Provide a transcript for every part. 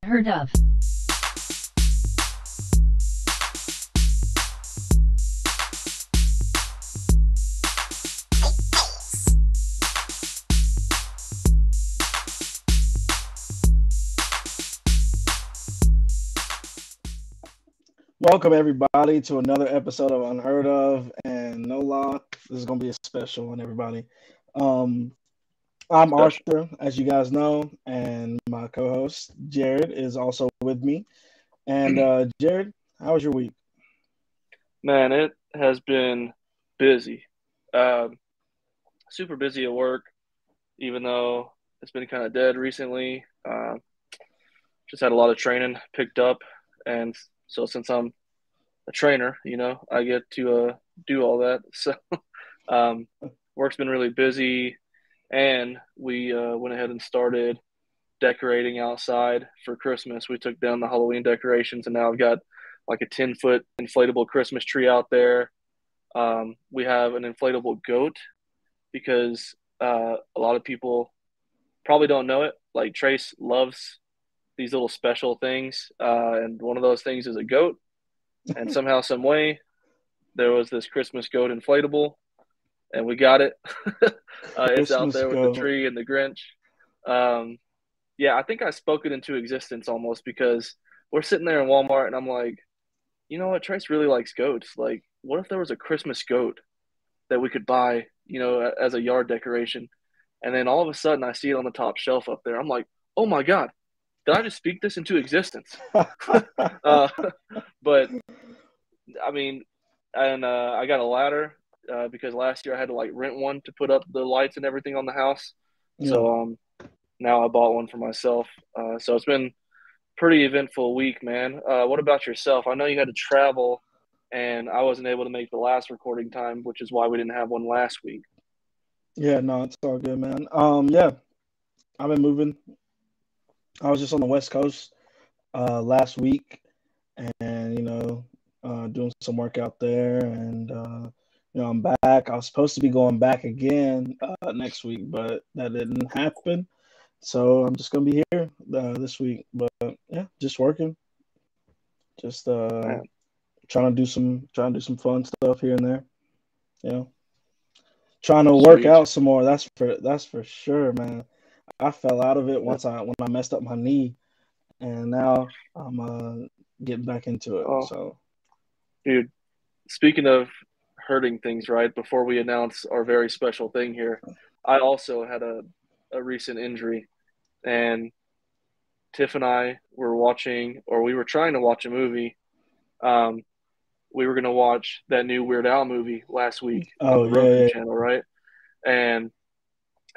Unheard of. Welcome everybody to another episode of Unheard of, and no lie, this is gonna be a special one, everybody. Um, I'm Special. Arthur, as you guys know, and my co-host Jared is also with me. And Jared, how was your week? Man, it has been busy. Um, Super busy at work, even though it's been kind of dead recently. Just had a lot of training picked up, and so since I'm a trainer, I get to do all that. So um, work's been really busy, and we went ahead and started decorating outside for Christmas. We took down the Halloween decorations, and now I've got like a 10-foot inflatable Christmas tree out there. We have an inflatable goat because a lot of people probably don't know it. Like Trace loves these little special things, and one of those things is a goat. And somehow, some way, there was this Christmas goat inflatable, and we got it. It's out Christmas there with the go. tree and the Grinch. Um, yeah, I think I spoke it into existence almost because we're sitting there in Walmart, and I'm like, you know what? Trace really likes goats. Like, what if there was a Christmas goat that we could buy, as a yard decoration? And then all of a sudden, I see it on the top shelf up there. I'm like, oh my God, did I just speak this into existence? Uh, but I mean, and I got a ladder because last year I had to like rent one to put up the lights and everything on the house. Yeah. So now I bought one for myself. So it's been pretty eventful week, man. What about yourself? I know you had to travel, and I wasn't able to make the last recording time, which is why we didn't have one last week. Yeah, no, it's all good, man. Yeah, I've been moving. I was just on the West Coast last week, and doing some work out there, and I'm back. I was supposed to be going back again next week, but that didn't happen. So I'm just gonna be here this week. But yeah, just working, just Man, trying to do some fun stuff here and there. You know, trying to work sweet. out some more. That's for sure, man. I fell out of it when I messed up my knee, and now I'm getting back into it. Oh, So dude, speaking of hurting things, right? Before we announce our very special thing here, I also had a recent injury, and Tiff and I were watching, or we were trying to watch a movie. Um, we were going to watch that new Weird Al movie last week on oh the Roku yeah, channel, right? And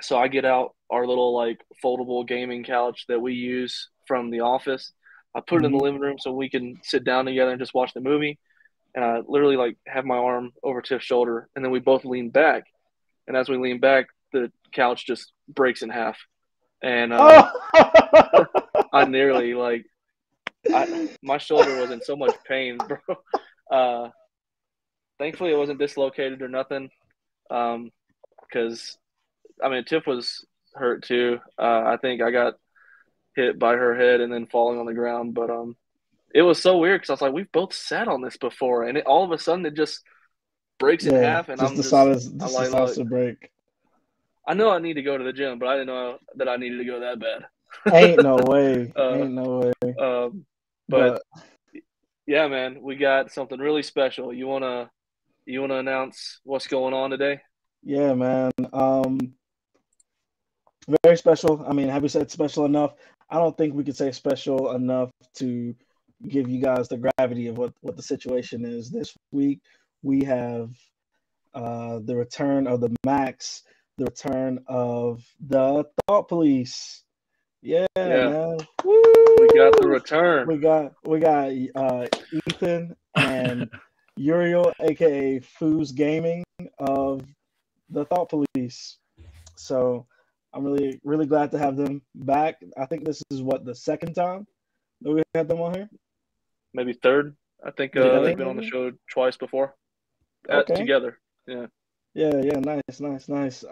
so I get out our little like foldable gaming couch that we use from the office. I put it in the yeah. living room so we can sit down together and just watch the movie. And I literally like have my arm over Tiff's shoulder, and then we both lean back. And as we lean back, the couch just breaks in half. And Oh, I nearly like my shoulder was in so much pain, bro. Uh, Thankfully, it wasn't dislocated or nothing. Because I mean, Tiff was hurt too. I think I got hit by her head and then falling on the ground. But it was so weird because I was like, we've both sat on this before, and all of a sudden it just breaks in yeah, half, and just I'm just like, decides look, to break. I know I need to go to the gym, but I didn't know that I needed to go that Ain't bad. no way. uh, Ain't no way. but But yeah, man, we got something really special. You wanna announce what's going on today? yeah, man. Very special. I mean, have we said special enough? I don't think we could say special enough to give you guys the gravity of what the situation is. This week we have the return of the Max, the return of the Thought Police. Yeah, Yeah, man. we got the Woo! return. We got Ethan and Uriel, aka Foos Gaming of the Thought Police. So I'm really glad to have them back. I think this is what the second time that we had them on here. Maybe third. I think The they've third, been on the maybe. show twice before Okay. together. Yeah. Yeah. Nice.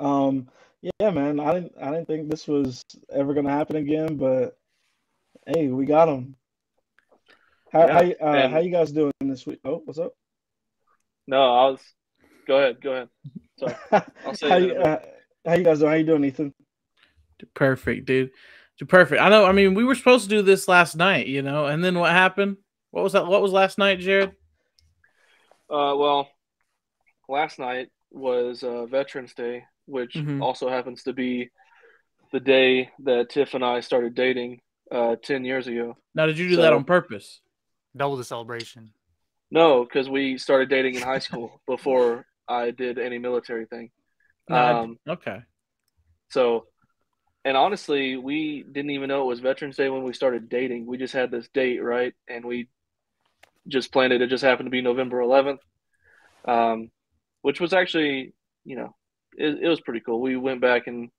Yeah, man. I didn't think this was ever gonna happen again, but Hey, we got him. Yeah, How and you guys doing this week? Oh, what's up? no, I was. Go ahead, go ahead. Sorry, I'll say how it in you a bit. how you guys doing? How you doing, Ethan? Perfect, dude. Perfect. I know. I mean, we were supposed to do this last night, and then what happened? What was that? What was last night, Jared? Well, last night was Veterans Day, which also happens to be the day that Tiff and I started dating 10 years ago. Now, did you do that on purpose? Double the celebration. No, because we started dating in high school before I did any military thing. Okay. So, and honestly, we didn't even know it was Veterans Day when we started dating. We just had this date, right? And we just planned it. It just happened to be November 11th, which was actually, it was pretty cool. We went back and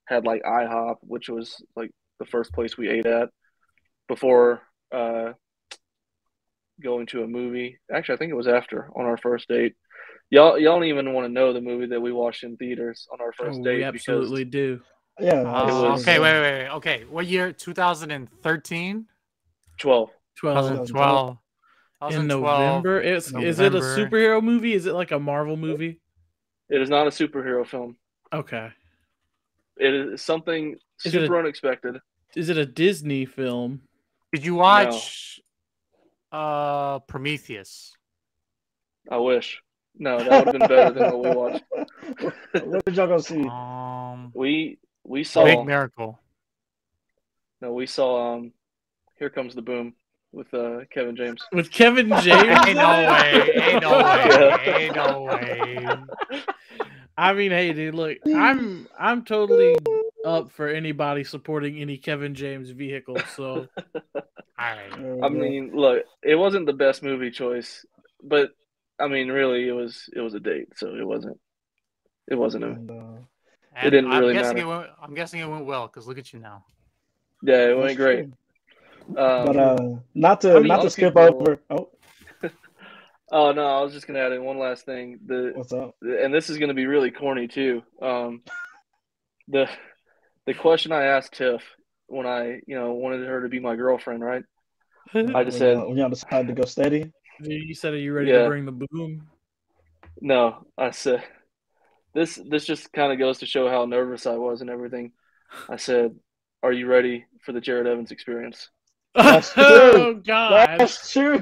had like IHOP, which was like the first place we ate at before going to a movie. Actually, I think it was after on our first date. Y'all don't even want to know the movie that we watched in theaters on our first date. We absolutely do. Yeah. Okay, wait. Okay, what year? 2013? 12. 2012. In November. Is it a superhero movie? Is it like a Marvel movie? It is not a superhero film. Okay. It is something super unexpected. Is it a Disney film? Did you watch Prometheus? I wish. No, that would have been better than what we watched. What did y'all go see? We saw Big Miracle. No, we saw Here Comes the Boom with Kevin James. With Kevin James? Ain't no way. I mean, hey, dude, look, I'm totally up for anybody supporting any Kevin James vehicle. So, I mean, look, it wasn't the best movie choice, but I mean, really, it was a date, so it wasn't it didn't really matter. I'm guessing it went well because look at you now. Yeah, it went great. But not to skip over. Oh no, I was just gonna add in one last thing. What's up? And this is gonna be really corny too. The question I asked Tiff when I wanted her to be my girlfriend, right? I just said when y'all decided to go steady. You said, "Are you ready to bring the boom?" No, I said this just kind of goes to show how nervous I was and everything. I said, "Are you ready for the Jared Evans experience?" That's true. Oh God, that's true.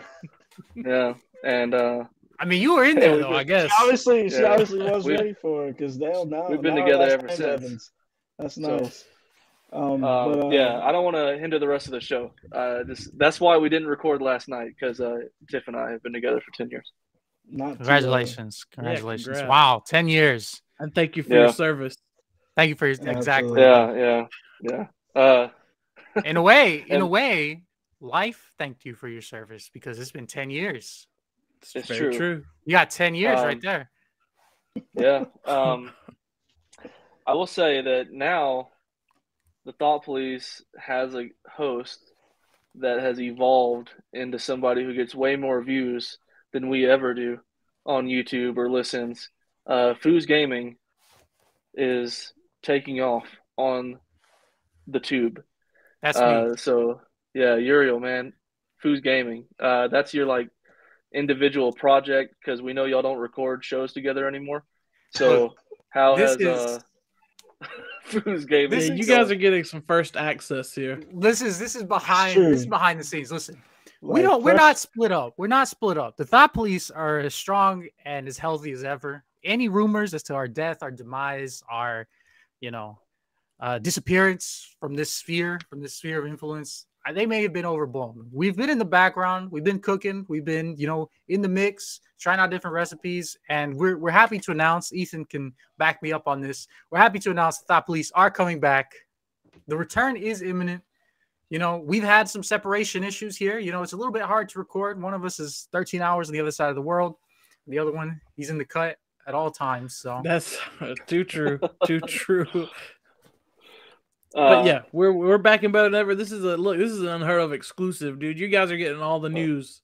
Yeah, and I mean, you were in there though. I guess she obviously was ready for it because we've been together ever since. Evans. That's nice. Yeah, I don't want to hinder the rest of the show. That's why we didn't record last night because Tiff and I have been together for 10 years. Congratulations! Yeah, wow, 10 years. And thank you for your service. Thank you for your exactly. Yeah. In a way, life thanked you for your service because it's been 10 years. It's true. You got 10 years right there. Yeah. I will say that now the Thought Police has a host that has evolved into somebody who gets way more views than we ever do on YouTube or listens. Foos Gaming is taking off on the tube. That's me. So yeah, Uriel, man, Foos Gaming. That's your like individual project because we know y'all don't record shows together anymore. So how has Foos Gaming? Yeah, you guys are getting some first access here. This is behind the scenes. Listen, we're not split up. We're not split up. The Thought Police are as strong and as healthy as ever. Any rumors as to our death, our demise, our disappearance from this sphere of influence, they may have been overblown. We've been in the background. We've been cooking. We've been, in the mix, trying out different recipes. And we're happy to announce, Ethan can back me up on this. We're happy to announce the Thought Police are coming back. The return is imminent. We've had some separation issues here. It's a little bit hard to record. One of us is 13 hours on the other side of the world. The other one, he's in the cut at all times. So that's too true. Too true. But yeah, we're back in better than ever. This is an unheard of exclusive, dude. You guys are getting all the news.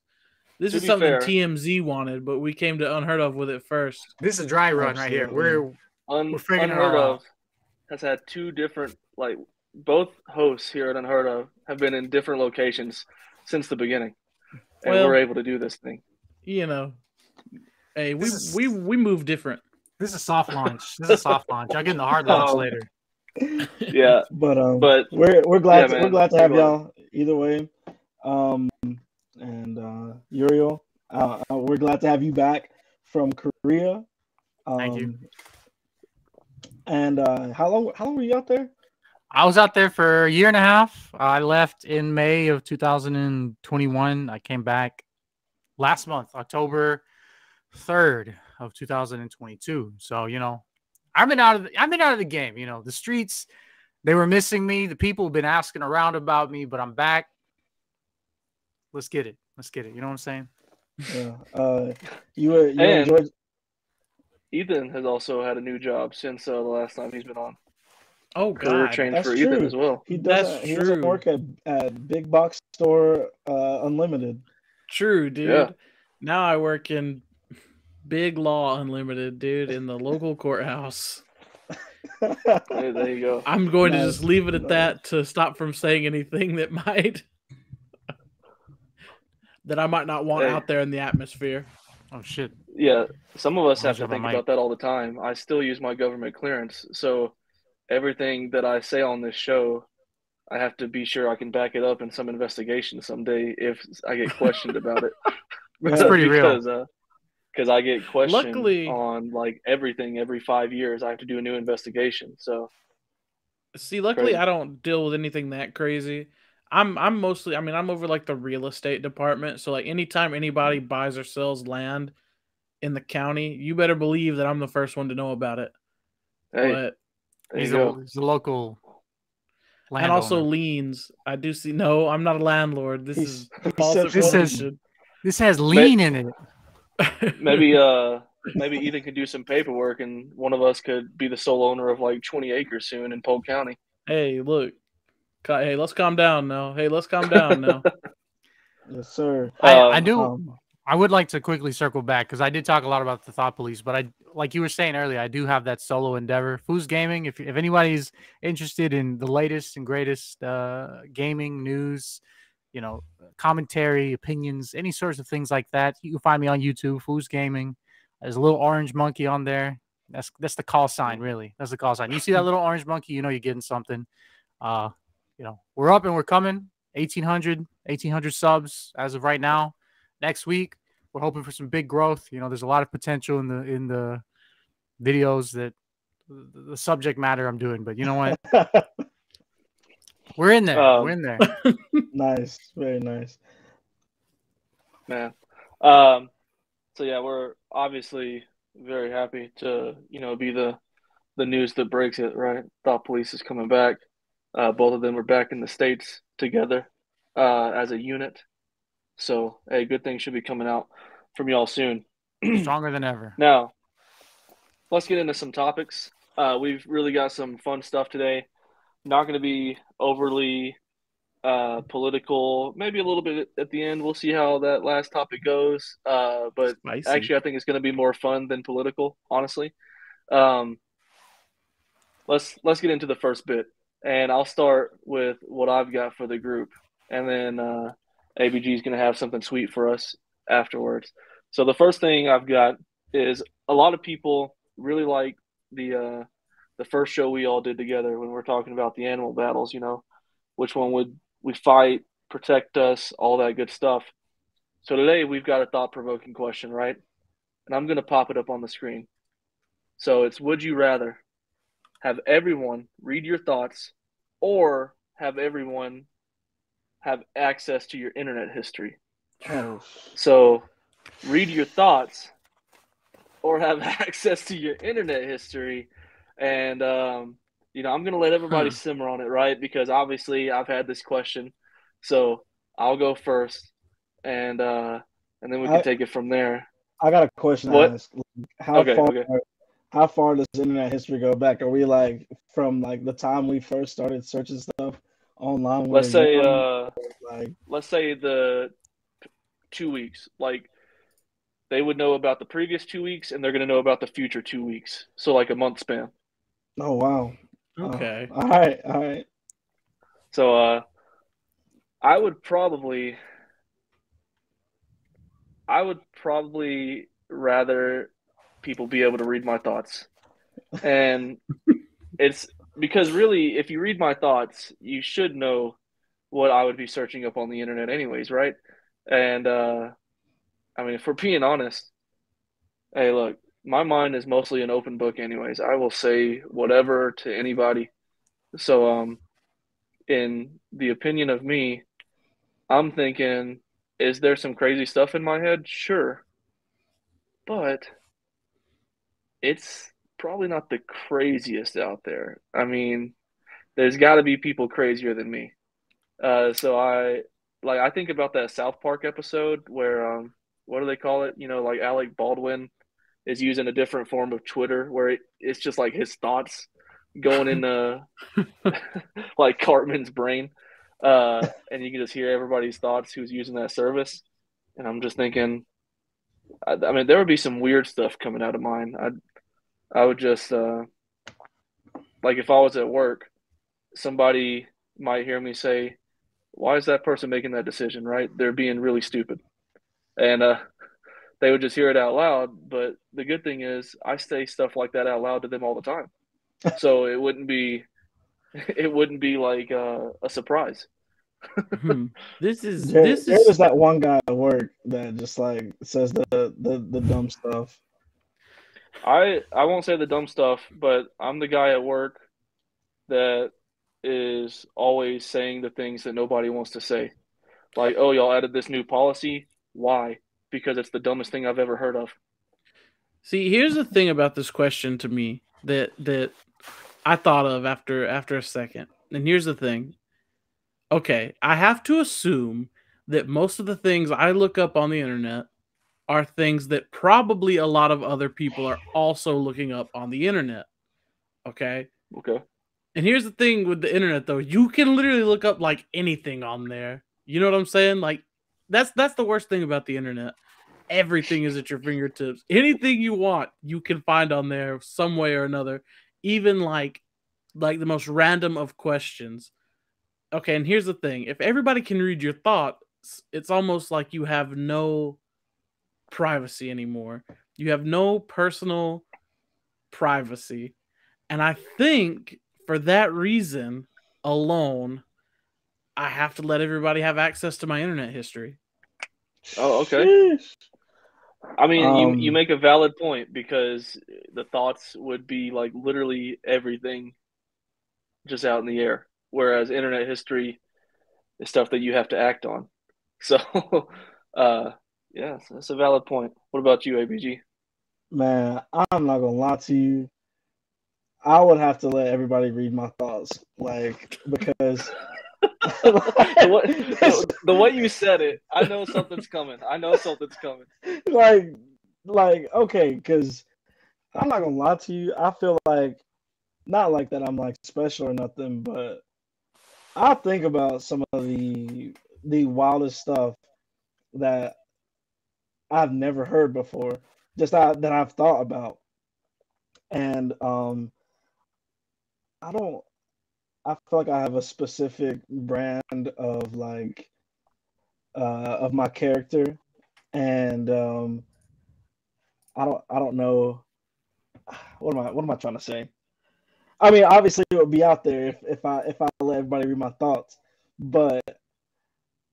This is something TMZ wanted, but we came to unheard of with it first. This is a dry run right here. We're figuring it unheard out. of has had two different both hosts here at Unheard of have been in different locations since the beginning, and Well, we're able to do this thing. You know, hey, we move different. This is a soft launch. This is a soft launch. I'll get in the hard launch later. Yeah, but we're yeah, glad man, we're glad to have y'all either way. And Uriel, we're glad to have you back from Korea. Thank you. And how long were you out there? I was out there for a year and a half. I left in May of 2021. I came back last month, October 3rd of 2022. So, you know, I've been out of the game. You know, the streets, they were missing me. The people have been asking around about me, but I'm back. Let's get it. You know what I'm saying? Yeah. You enjoyed. Ethan has also had a new job since the last time he's been on. Oh Career God, change that's for true. Ethan as well. He doesn't work at Big Box Store Unlimited. True, dude. Yeah. Now I work in Big Law Unlimited, dude, in the local courthouse. Hey, there you go. I'm going to just leave it at that to stop from saying anything that I might not want out there in the atmosphere. Oh shit. Yeah, some of us have to think about that all the time. I still use my government clearance, so everything that I say on this show, I have to be sure I can back it up in some investigation someday if I get questioned about it. That's pretty real. Because I get questioned on like everything every 5 years. I have to do a new investigation. So, see, luckily crazy. I don't deal with anything that crazy. I'm mostly, I'm over like the real estate department. So like anytime anybody buys or sells land in the county, you better believe that I'm the first one to know about it. Hey, but he's a local landowner. And also liens. I do see. No, I'm not a landlord. This is false information. This has lien in it. Maybe Ethan could do some paperwork, and one of us could be the sole owner of like 20 acres soon in Polk County. Hey, look. Hey, let's calm down now. Yes, sir. I would like to quickly circle back because I did talk a lot about the Thought Police, but I, like you were saying earlier, I do have that solo endeavor. Foos Gaming, if anybody's interested in the latest and greatest gaming news, you know, commentary, opinions, any sorts of things like that, you can find me on YouTube, Foos Gaming. There's a little orange monkey on there. That's the call sign, really. That's the call sign. You see that little orange monkey, you know you're getting something. You know, we're up and we're coming. 1,800 subs as of right now. Next week, we're hoping for some big growth. You know, there's a lot of potential in the videos that the subject matter I'm doing, but you know what? We're in there. We're in there. Nice, very nice, man. So yeah, we're obviously very happy to be the news that breaks it. Right, Thought Police is coming back. Both of them are back in the States together as a unit. So, hey, good things should be coming out from y'all soon. Stronger than ever. Now, let's get into some topics. We've really got some fun stuff today. Not going to be overly political, maybe a little bit at the end. We'll see how that last topic goes. But Spicy. Actually, I think it's going to be more fun than political, honestly. Let's get into the first bit. And I'll start with what I've got for the group. And then ABG is going to have something sweet for us afterwards. So the first thing I've got is a lot of people really like the first show we all did together when we're talking about the animal battles, which one would we fight, protect us, all that good stuff. So today we've got a thought-provoking question, right? And I'm going to pop it up on the screen. So it's, would you rather have everyone read your thoughts or have everyone have access to your internet history? Oh. So read your thoughts or have access to your internet history. And, I'm going to let everybody simmer on it, right? Because obviously I've had this question. So I'll go first and then we can take it from there. I got a question to ask. How far does internet history go back? Are we like from like the time we first started searching stuff online? Let's say the 2 weeks. Like they would know about the previous 2 weeks and they're going to know about the future 2 weeks. So like a month span. Oh, wow. Okay. All right. So I would probably rather people be able to read my thoughts. And it's because really, if you read my thoughts, you should know what I would be searching up on the internet anyways, right? And I mean, if we're being honest, hey, look, my mind is mostly an open book anyways. I will say whatever to anybody. So in the opinion of me, I'm thinking, is there some crazy stuff in my head? Sure. But it's probably not the craziest out there. I mean, there's got to be people crazier than me. So I think about that South Park episode where what do they call it? You know, like Alec Baldwin is using a different form of Twitter where it's just like his thoughts going into like Cartman's brain. And you can just hear everybody's thoughts who's using that service. And I'm just thinking, I mean, there would be some weird stuff coming out of mine. I would just like if I was at work, somebody might hear me say, "Why is that person making that decision?" Right? They're being really stupid, and they would just hear it out loud. But the good thing is, I say stuff like that out loud to them all the time, so it wouldn't be like a surprise. This is there is that one guy at work that just like says the dumb stuff. I won't say the dumb stuff, but I'm the guy at work that is always saying the things that nobody wants to say. Like, oh, y'all added this new policy. Why? Because it's the dumbest thing I've ever heard of. See, here's the thing about this question to me that I thought of after a second. And here's the thing. Okay, I have to assume that most of the things I look up on the internet are things that probably a lot of other people are also looking up on the internet. Okay? Okay. And here's the thing with the internet, though. You can literally look up, like, anything on there. You know what I'm saying? Like, that's the worst thing about the internet. Everything is at your fingertips. Anything you want, you can find on there some way or another. Even, like the most random of questions. Okay, and here's the thing. If everybody can read your thoughts, it's almost like you have no privacy anymore. You have no personal privacy. And I think for that reason alone, I have to let everybody have access to my internet history. Oh, okay. I mean, you make a valid point because the thoughts would be like literally everything just out in the air. Whereas internet history is stuff that you have to act on. So, yeah, that's a valid point. What about you, ABG? Man, I'm not gonna lie to you. I would have to let everybody read my thoughts, like because the way you said it, I know something's coming. Like okay, because I'm not gonna lie to you. I feel like not like that I'm like special or nothing, but I think about some of the wildest stuff that I've never heard before, just that I've thought about, and I feel like I have a specific brand of like of my character, and I don't know what am I trying to say. I mean, obviously it would be out there if I let everybody read my thoughts, but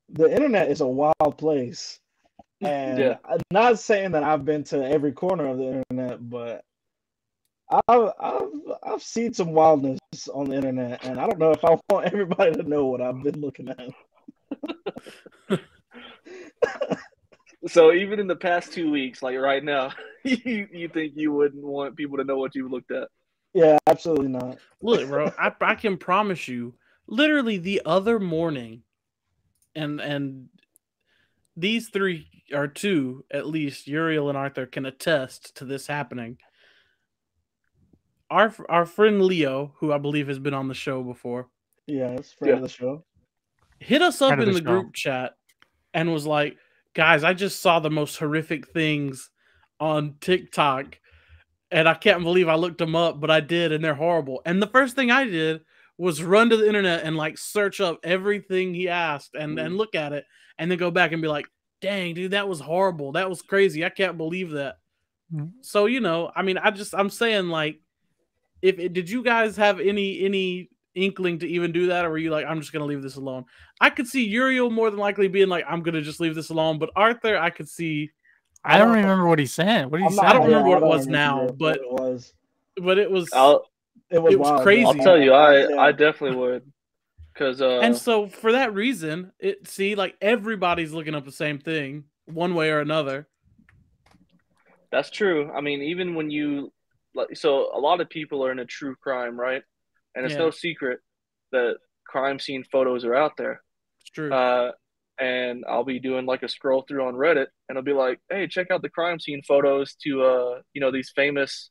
the internet is a wild place, and Yeah. I'm not saying that I've been to every corner of the internet, but I've seen some wildness on the internet, and I don't know if I want everybody to know what I've been looking at. So even in the past 2 weeks, like right now, you think you wouldn't want people to know what you looked at? Yeah, absolutely not. Look, bro, I can promise you, literally the other morning, and these three or two at least, Uriel and Arthur can attest to this happening. Our friend Leo, who I believe has been on the show before, yes, friend of the show, hit us up in the group chat and was like, "Guys, I just saw the most horrific things on TikTok, and I can't believe I looked them up, but I did, and they're horrible." And the first thing I did was run to the internet and like search up everything he asked and look at it and then go back and be like, dang, dude, that was horrible. That was crazy. I can't believe that. So, you know, I mean, I'm saying like, did you guys have any inkling to even do that, or were you like, I'm just gonna leave this alone? I could see Uriel more than likely being like, I'm gonna just leave this alone, but Arthur, I could see. I don't remember what he said. What did he say? I don't remember what it was now, but it was crazy. I'll tell you, I definitely would, because and so for that reason, like everybody's looking up the same thing one way or another. That's true. I mean, even when so a lot of people are into true crime, right? And it's no secret that crime scene photos are out there. It's true. And I'll be doing like a scroll through on Reddit, and I'll be like, hey, check out the crime scene photos to, these famous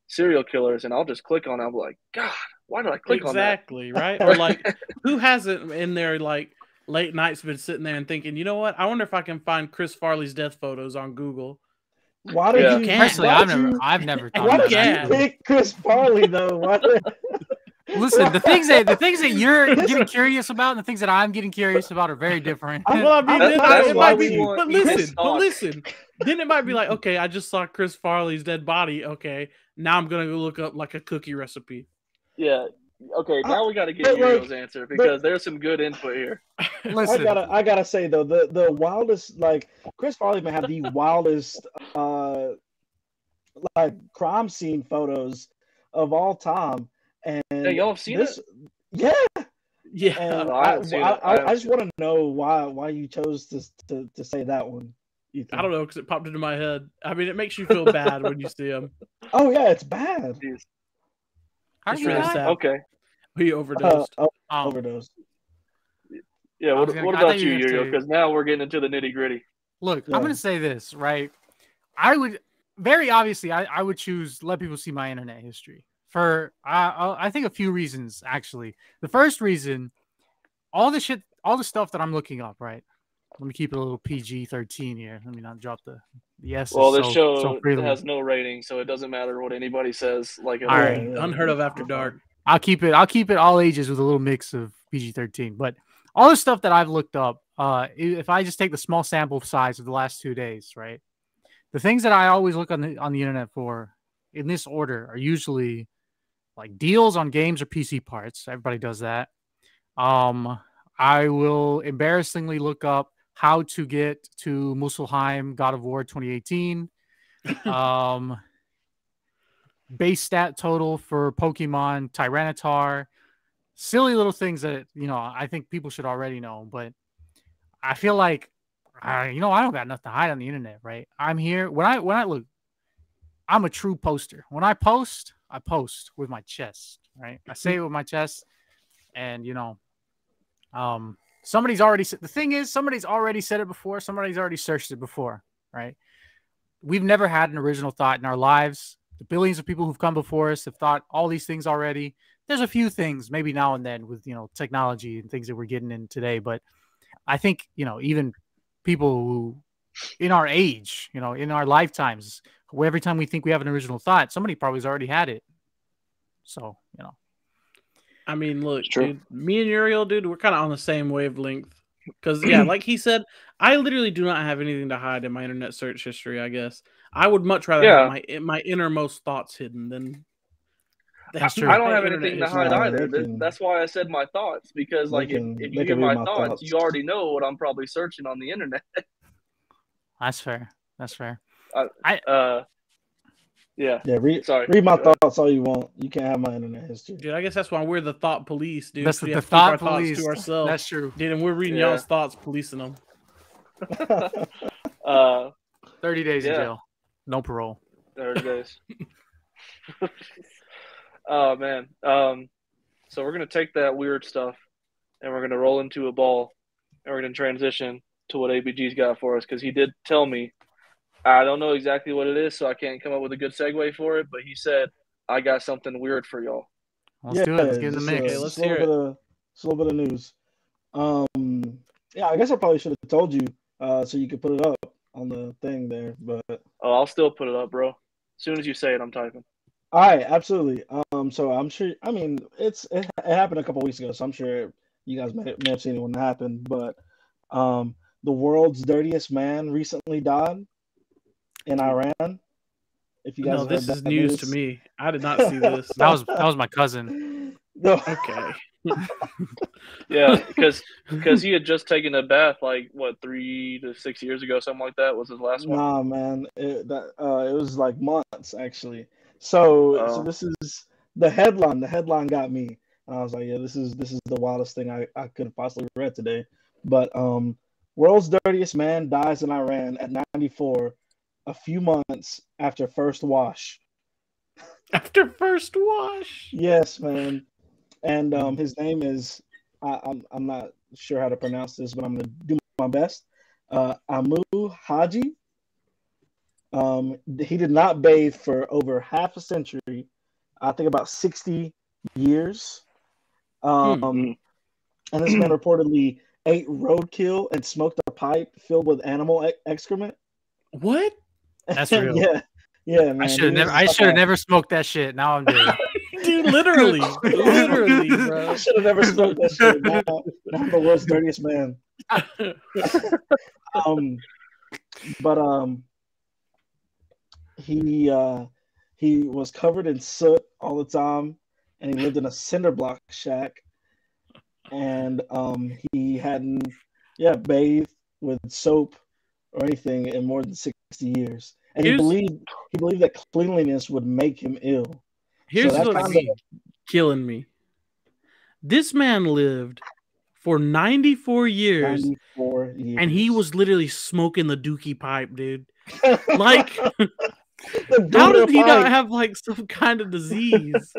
serial killers. And I'll just click on it. I'm like, God, why did I click on that? Exactly, right? Or like, who hasn't in their like late nights been sitting there and thinking, you know what? I wonder if I can find Chris Farley's death photos on Google. Why did you? Personally, I've never thought why about did you pick Chris Farley though? Listen, the things that you're getting curious about and the things that I'm getting curious about are very different. Well, I mean, it might be, but listen. Then it might be like, okay, I just saw Chris Farley's dead body. Okay, now I'm gonna go look up like a cookie recipe. Yeah. Okay, now we got to get Uriel's answer because there's some good input here. Listen, I gotta say though, the wildest, like Chris Farley may have the wildest like crime scene photos of all time. And y'all have seen it? Yeah. And I just want to know why you chose to say that one. Ethan. I don't know, because it popped into my head. I mean, it makes you feel bad when you see them. Oh yeah, it's bad. How do you really sad. Okay. He overdosed. Overdosed. Yeah, what about you, Uriel? Because now we're getting into the nitty gritty. Look, I'm going to say this, right? I would, very obviously, I would choose let people see my internet history for, I think a few reasons, actually. The first reason, all the stuff that I'm looking up, right? Let me keep it a little PG-13 here. Let me not drop the S. Well, this show has no rating, so it doesn't matter what anybody says. Like, all right, unheard of after dark. I'll keep it all ages with a little mix of PG-13. But all the stuff that I've looked up, if I just take the small sample size of the last 2 days, right? The things that I always look on the internet for in this order are usually like deals on games or PC parts. Everybody does that. I will embarrassingly look up how to get to Muspelheim God of War 2018. Base stat total for Pokemon Tyranitar. Silly little things that, I think people should already know. But I feel like, I don't got nothing to hide on the internet, right? I'm here. When I look, I'm a true poster. When I post with my chest, right? I say it with my chest. And, somebody's already said, the thing is, somebody's already said it before. Somebody's already searched it before, right? We've never had an original thought in our lives. The billions of people who've come before us have thought all these things already. There's a few things maybe now and then with, technology and things that we're getting in today. But I think, even people who in our age, in our lifetimes, every time we think we have an original thought, somebody probably has already had it. So, I mean, look, dude, me and Uriel, dude, we're kind of on the same wavelength. Because, yeah, like he said, I literally do not have anything to hide in my internet search history, I guess. I would much rather have my innermost thoughts hidden than... That's true. I don't have anything to hide either. That's why I said my thoughts. Because, like, if you hear my thoughts, you already know what I'm probably searching on the internet. That's fair. Read my thoughts all you want. You can't have my internet history. Dude, I guess that's why we're the thought police, dude. That's the thought police to ourselves. That's true. Dude, and we're reading y'all's thoughts, policing them. 30 days in jail. No parole. 30 days. Oh, man. So we're going to take that weird stuff and we're going to roll into a ball and we're going to transition to what ABG's got for us because he did tell me. I don't know exactly what it is, so I can't come up with a good segue for it, but he said, I got something weird for y'all. Let's do it. Let's get in the mix. Let's hear it. It's a little bit of news. Yeah, I guess I probably should have told you so you could put it up on the thing there. But I'll still put it up, bro. As soon as you say it, I'm typing. All right, absolutely. So I'm sure. I mean, it happened a couple weeks ago, so I'm sure you guys may have seen it when it happened. But the world's dirtiest man recently died in Iran. If you guys No, have this heard is that news to me. I did not see this. That was my cousin. No. Okay. Yeah, because he had just taken a bath like what 3 to 6 years ago, something like that was his last one. Nah, man. It was like months actually. So this is the headline. The headline got me. And I was like, yeah, this is the wildest thing I could have possibly read today. But world's dirtiest man dies in Iran at 94, a few months after first wash. After first wash. Yes, man. And his name is I'm not sure how to pronounce this, but I'm gonna do my best. Amu Haji. He did not bathe for over half a century. I think about 60 years. And this man reportedly ate roadkill and smoked a pipe filled with animal excrement. What? That's real. Yeah, man. I should have never smoked that shit. Now I'm dead. Dude, literally, bro. I should have never smoked that shit. Now I'm the world's dirtiest man. He was covered in soot all the time, and he lived in a cinder block shack. And he hadn't bathed with soap or anything in more than 60 years. And he believed that cleanliness would make him ill. Here's what's killing me. This man lived for 94 years. 94 years. And he was literally smoking the dookie pipe, dude. Like, how did he not have like some kind of disease?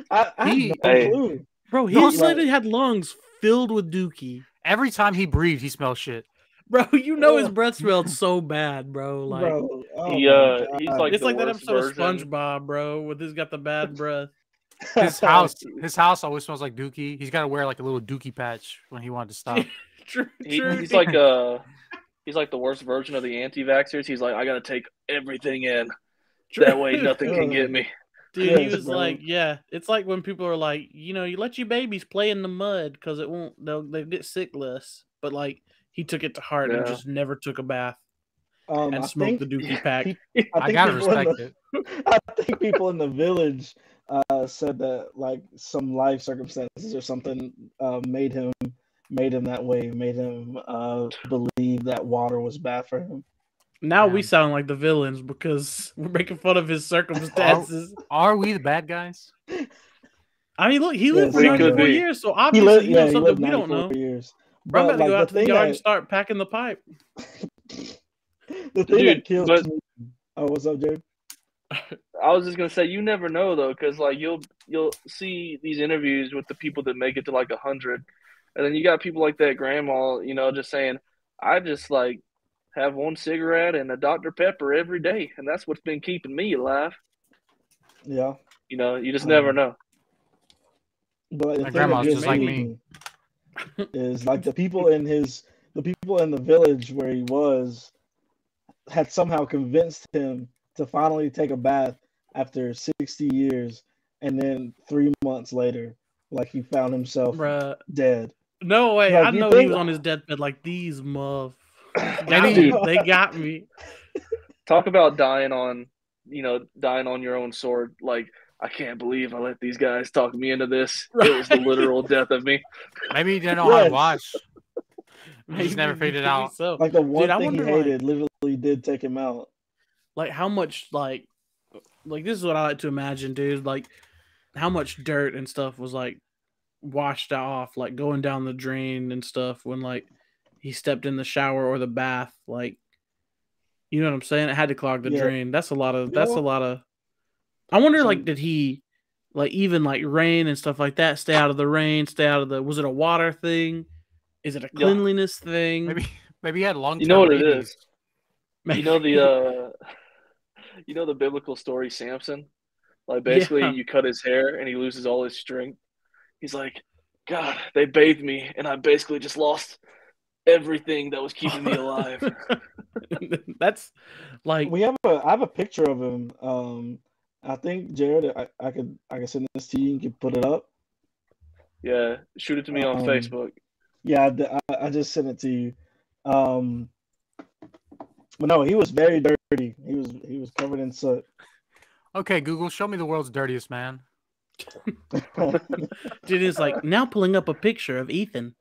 I have no clue. Bro, he literally had lungs filled with dookie. Every time he breathed, he smelled shit. Bro, you know his breath smelled so bad, bro. Like, bro, he's like it's like that episode version. of SpongeBob, bro, with he's got the bad breath. His house always smells like dookie. He's got to wear like a little dookie patch when he wanted to stop. True. He's like the worst version of the anti-vaxxers. He's like, I gotta take everything in. That way nothing can get me. Dude, he was like, yeah. It's like when people are like, you let your babies play in the mud because they'll get sick less. But like, he took it to heart and just never took a bath and smoked the dookie pack. I gotta respect it. I think people in the village said that like some life circumstances or something made him that way, made him believe that water was bad for him. Now we sound like the villains because we're making fun of his circumstances. Are we the bad guys? I mean, look, he lived for 94 years, so obviously he knows something we don't know. Years. But I'm about to go out to the yard and start packing the pipe. The thing that kills me. Oh, what's up, Jay? I was just gonna say, you never know though, because like you'll see these interviews with the people that make it to like 100, and then you got people like that grandma, just saying, I just like have one cigarette and a Dr. Pepper every day, and that's what's been keeping me alive. Yeah. You just never know. But my grandma's just like me. Is like the people in the village where he was had somehow convinced him to finally take a bath after 60 years, and then 3 months later, like he found himself dead. No way! Like, I know he was on his deathbed. Like these they got me. Talk about dying on your own sword. Like, I can't believe I let these guys talk me into this. Right. It was the literal death of me. Maybe he didn't know how to watch. He's never figured it out. So. Like the one thing he hated literally did take him out. Like how much like this is what I like to imagine, dude. Like how much dirt and stuff was like washed off, like going down the drain and stuff when like he stepped in the shower or the bath. Like, you know what I'm saying? It had to clog the drain. That's a lot of. I wonder, like, did he, like, even like rain and stuff like that, stay out of the rain, stay out of the? Was it a water thing? Is it a cleanliness thing? Maybe he had long. You know what it is? You know the biblical story Samson? Like basically you cut his hair and he loses all his strength. He's like, God, they bathed me and I basically just lost everything that was keeping me alive. That's like I have a picture of him I think Jared, I could send this to you. You can put it up. Yeah, shoot it to me on Facebook. Yeah, I just sent it to you. But no, he was very dirty. He was covered in soot. Okay, Google, show me the world's dirtiest man. Dude is like now pulling up a picture of Ethan.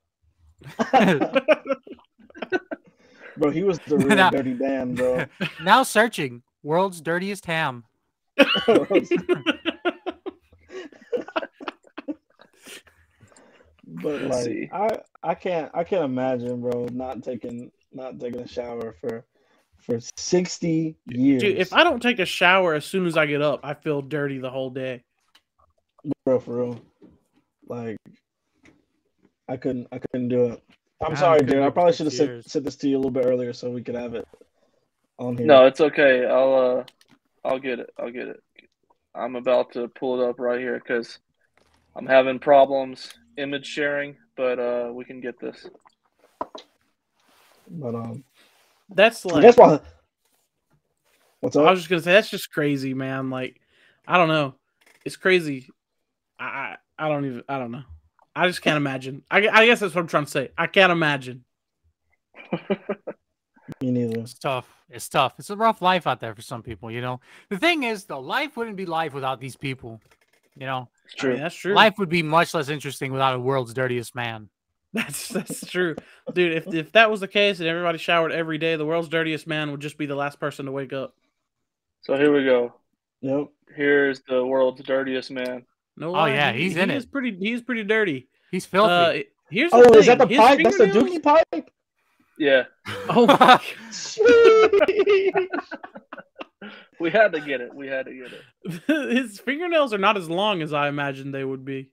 Bro, he was the real dirty Dan, bro. Now searching world's dirtiest ham. But like, I can't imagine, bro, not taking a shower for 60 years. Dude, if I don't take a shower as soon as I get up, I feel dirty the whole day. Bro, for real. Like, I couldn't do it. I'm sorry, dude. I probably should have sent this to you a little bit earlier so we could have it on here. No, it's okay. I'll get it. I'm about to pull it up right here because I'm having problems image sharing, but we can get this. But that's like that's why. What's up? I was just gonna say that's just crazy, man. Like, I don't know. It's crazy. I don't know. I just can't imagine. I guess that's what I'm trying to say. I can't imagine. Me neither. It's tough. It's tough. It's a rough life out there for some people, you know. The thing is, though, life wouldn't be life without these people. You know, it's true. I mean, that's true. Life would be much less interesting without a world's dirtiest man. That's true, dude. If that was the case and everybody showered every day, the world's dirtiest man would just be the last person to wake up. So here we go. Yep. Here's the world's dirtiest man. No, yeah, he's in it. He's pretty dirty. He's filthy. Here's the thing. Is that the pipe? That's the dookie pipe. Yeah. Oh my We had to get it. His fingernails are not as long as I imagined they would be.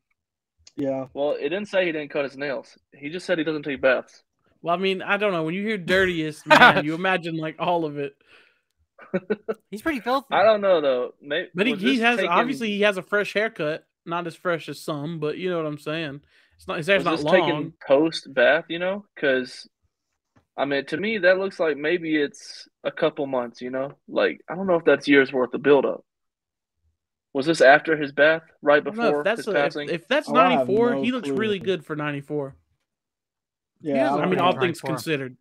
Yeah. Well, it didn't say he didn't cut his nails. He just said he doesn't take baths. Well, I mean, I don't know. When you hear dirtiest man, you imagine like all of it. He's pretty filthy. I don't know though. But he has obviously he has a fresh haircut, not as fresh as some, but you know what I'm saying. It's not his hair's not long. Taking post bath, you know, because I mean, to me that looks like maybe it's a couple months. You know, like I don't know if that's years worth of buildup. Was this after his bath, right before his passing? If that's 94, he looks really good for 94. Yeah, I mean, all things considered.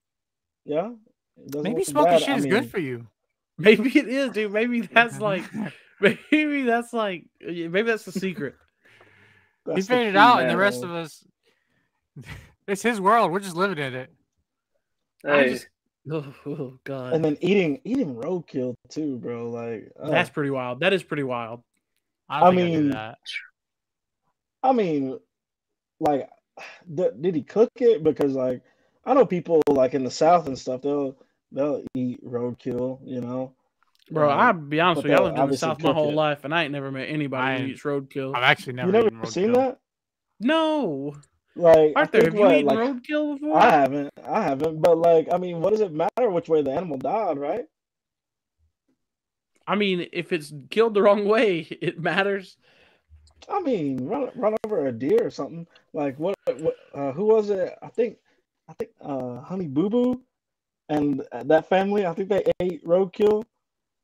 Yeah. Maybe smoking shit is good for you. Maybe it is, dude. Maybe that's maybe that's the secret. He figured it out, and the rest of us, it's his world. We're just living in it. Hey. Oh God. And then eating roadkill too, bro. Like that's pretty wild. That is pretty wild. I mean, like, did he cook it? Because like, I know people like in the South and stuff, they'll eat roadkill, you know. Bro, I'll be honest with you. I lived in the South my whole life, and I ain't never met anybody who eats roadkill. I've actually never. You never seen that? No. Like, Arthur, have you eaten roadkill before? I haven't. But like, I mean, what does it matter which way the animal died, right? I mean, if it's killed the wrong way, it matters. I mean, run over a deer or something. Like what who was it? I think Honey Boo Boo and that family, I think they ate roadkill.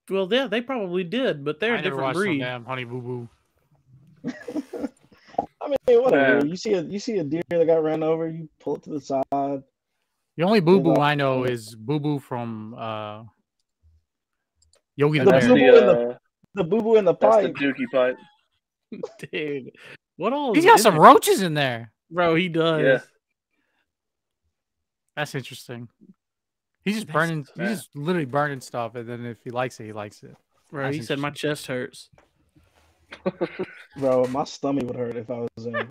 Well, yeah, they probably did, but they're a different breed. Damn Honey Boo Boo. I mean, whatever. You see a deer that got ran over, you pull it to the side. The only Boo Boo I know is Boo Boo from Yogi the Bear. The Boo Boo in the pipe. That's the dookie pipe. Dude, what all? He's got some roaches in there, bro. He does. Yeah. That's interesting. He's just burning. He's just literally burning stuff, and then if he likes it, he likes it. Bro, he said my chest hurts. Bro, my stomach would hurt if I was in.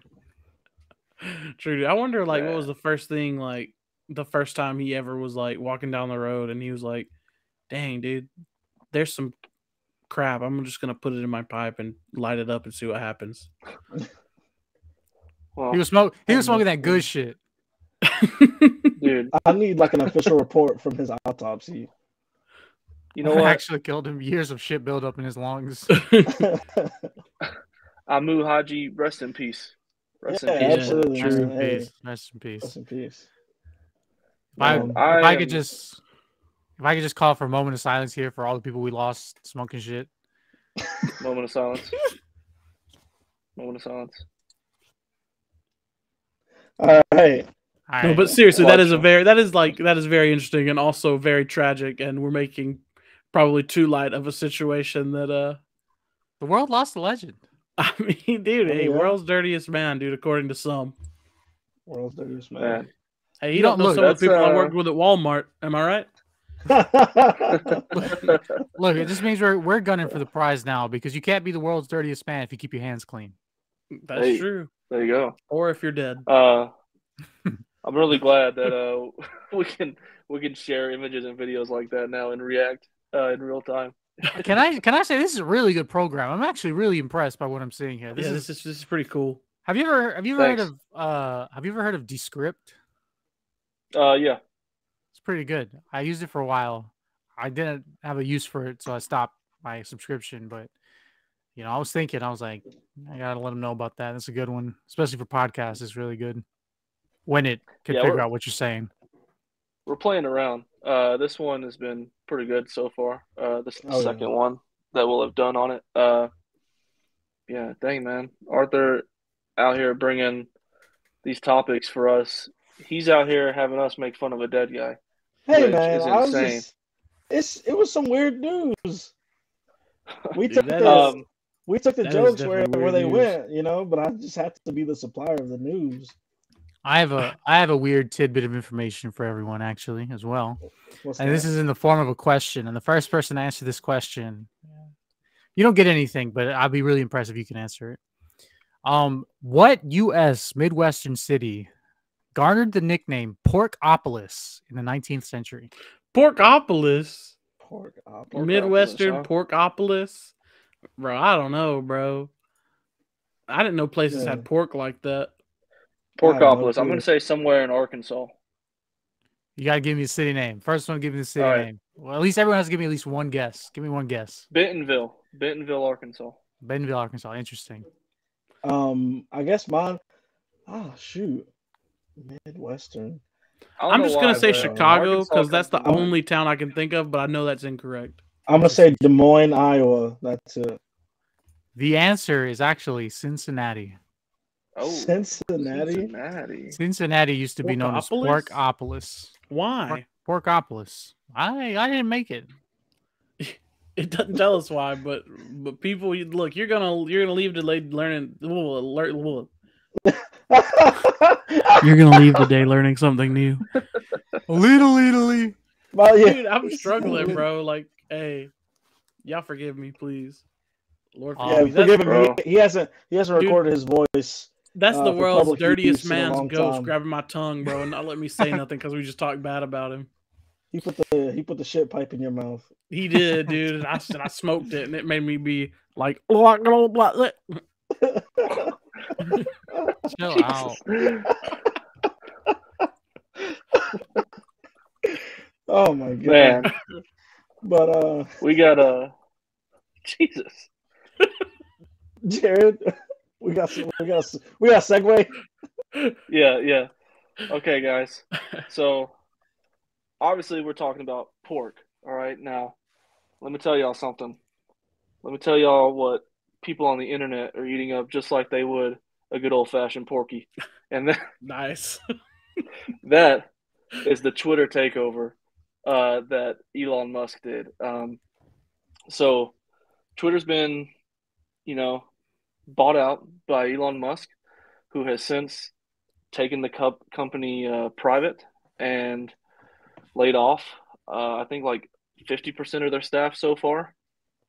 True. I wonder, like, what was the first thing, like, the first time he ever was like walking down the road, and he was like, "Dang, dude, there's some crap. I'm just gonna put it in my pipe and light it up and see what happens." Well, he was smoking that good shit. Dude, I need like an official report from his autopsy. You know what? Actually killed him. Years of shit build up in his lungs. Amu Haji, rest in peace. Rest in peace. Absolutely. Rest in peace. Rest in peace. Rest in peace. If I could just call for a moment of silence here for all the people we lost smoking shit. Moment of silence. Moment of silence. All right. No, but seriously, that is very interesting and also very tragic, and we're making probably too light of a situation that the world lost a legend. I mean, dude, hey, world's dirtiest man, dude, according to some. World's dirtiest man. Hey, you don't know some of the people I worked with at Walmart. Am I right? Look, it just means we're gunning for the prize now because you can't be the world's dirtiest man if you keep your hands clean. That's true. There you go. Or if you're dead. I'm really glad that we can share images and videos like that now and react in real time. Can I say this is a really good program? I'm actually really impressed by what I'm seeing here. This is pretty cool. Have you ever heard of Descript? Yeah. It's pretty good. I used it for a while. I didn't have a use for it, so I stopped my subscription. But I was thinking, I was like, I gotta let them know about that. It's a good one, especially for podcasts. It's really good when it can figure out what you're saying. We're playing around. This one has been pretty good so far. This is the second one that we'll have done on it. Yeah, dang, man. Arthur out here bringing these topics for us. He's out here having us make fun of a dead guy. Hey, man, it was some weird news. We took the jokes where they went, but I just had to be the supplier of the news. I have a weird tidbit of information for everyone, actually, as well. And this is in the form of a question. And the first person to answer this question, you don't get anything, but I'll be really impressed if you can answer it. What U.S. Midwestern city garnered the nickname Porkopolis in the 19th century? Porkopolis? Midwestern Porkopolis? Bro, I don't know, bro. I didn't know places had pork like that. Porkopolis. I'm going to say somewhere in Arkansas. You got to give me a city name. First one, give me the city name. Well, at least everyone has to give me at least one guess. Give me one guess. Bentonville, Arkansas. Bentonville, Arkansas. Interesting. I guess mine. Oh, shoot. Midwestern. I'm just going to say Chicago because that's the only town I can think of, but I know that's incorrect. I'm going to say Des Moines, Iowa. That's it. The answer is actually Cincinnati. Oh, Cincinnati used to be known as Porkopolis. Why? Porkopolis. I didn't make it. It doesn't tell us why, but people, look, you're gonna leave the day learning. You're gonna leave the day learning something new. Little. Well, yeah. Dude, I'm struggling, bro. Like, hey, y'all forgive me, please. Lord, forgive him. He hasn't recorded his voice. That's the world's dirtiest man's ghost grabbing my tongue, bro, and not let me say nothing because we just talked bad about him. He put the shit pipe in your mouth. He did, dude. And I smoked it, and it made me be like, chill out. Oh my god, man! But we got Jesus, Jared. We got segue. Yeah. Okay, guys. So obviously we're talking about pork. All right. Now, let me tell y'all something. Let me tell y'all what people on the internet are eating up just like they would a good old-fashioned porky. And that, nice. That is the Twitter takeover that Elon Musk did. So Twitter's been, bought out by Elon Musk, who has since taken the company private and laid off, I think, like 50% of their staff so far,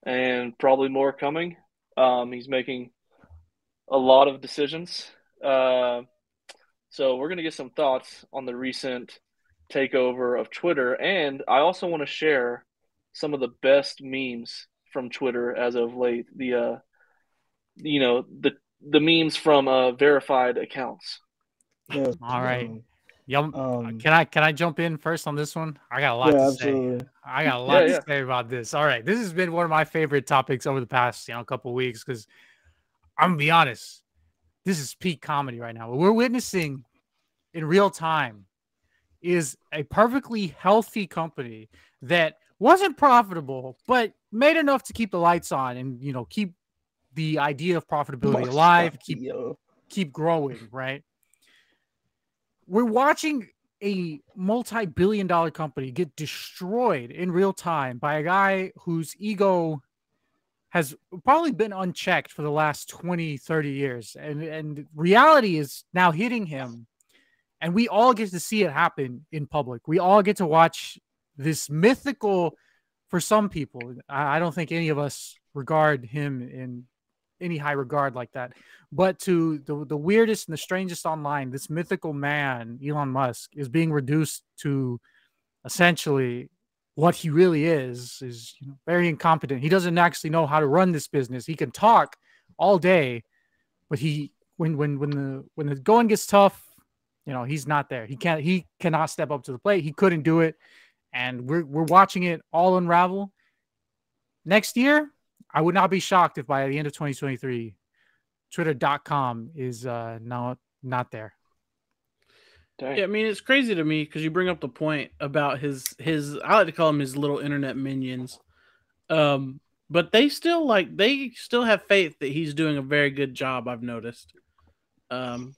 and probably more coming. He's making a lot of decisions. So we're going to get some thoughts on the recent takeover of Twitter, and I also want to share some of the best memes from Twitter as of late. The memes from verified accounts. Yeah, all right. Can I jump in first on this one? I got a lot to say. I got a lot to say about this. All right. This has been one of my favorite topics over the past couple of weeks because I'm gonna be honest, this is peak comedy right now. What we're witnessing in real time is a perfectly healthy company that wasn't profitable, but made enough to keep the lights on and keep the idea of profitability alive, keep growing, right? We're watching a multi-billion-dollar company get destroyed in real time by a guy whose ego has probably been unchecked for the last 20, 30 years. And reality is now hitting him. And we all get to see it happen in public. We all get to watch this mythical, for some people, I don't think any of us regard him in any high regard like that. But to the weirdest and the strangest online, this mythical man, Elon Musk, is being reduced to essentially what he really is very incompetent. He doesn't actually know how to run this business. He can talk all day, but when the going gets tough, he's not there. He cannot step up to the plate. He couldn't do it. And we're watching it all unravel. Next year, I would not be shocked if by the end of 2023, Twitter.com is not there. Yeah, I mean, it's crazy to me because you bring up the point about his I like to call them his little internet minions. But they still have faith that he's doing a very good job, I've noticed.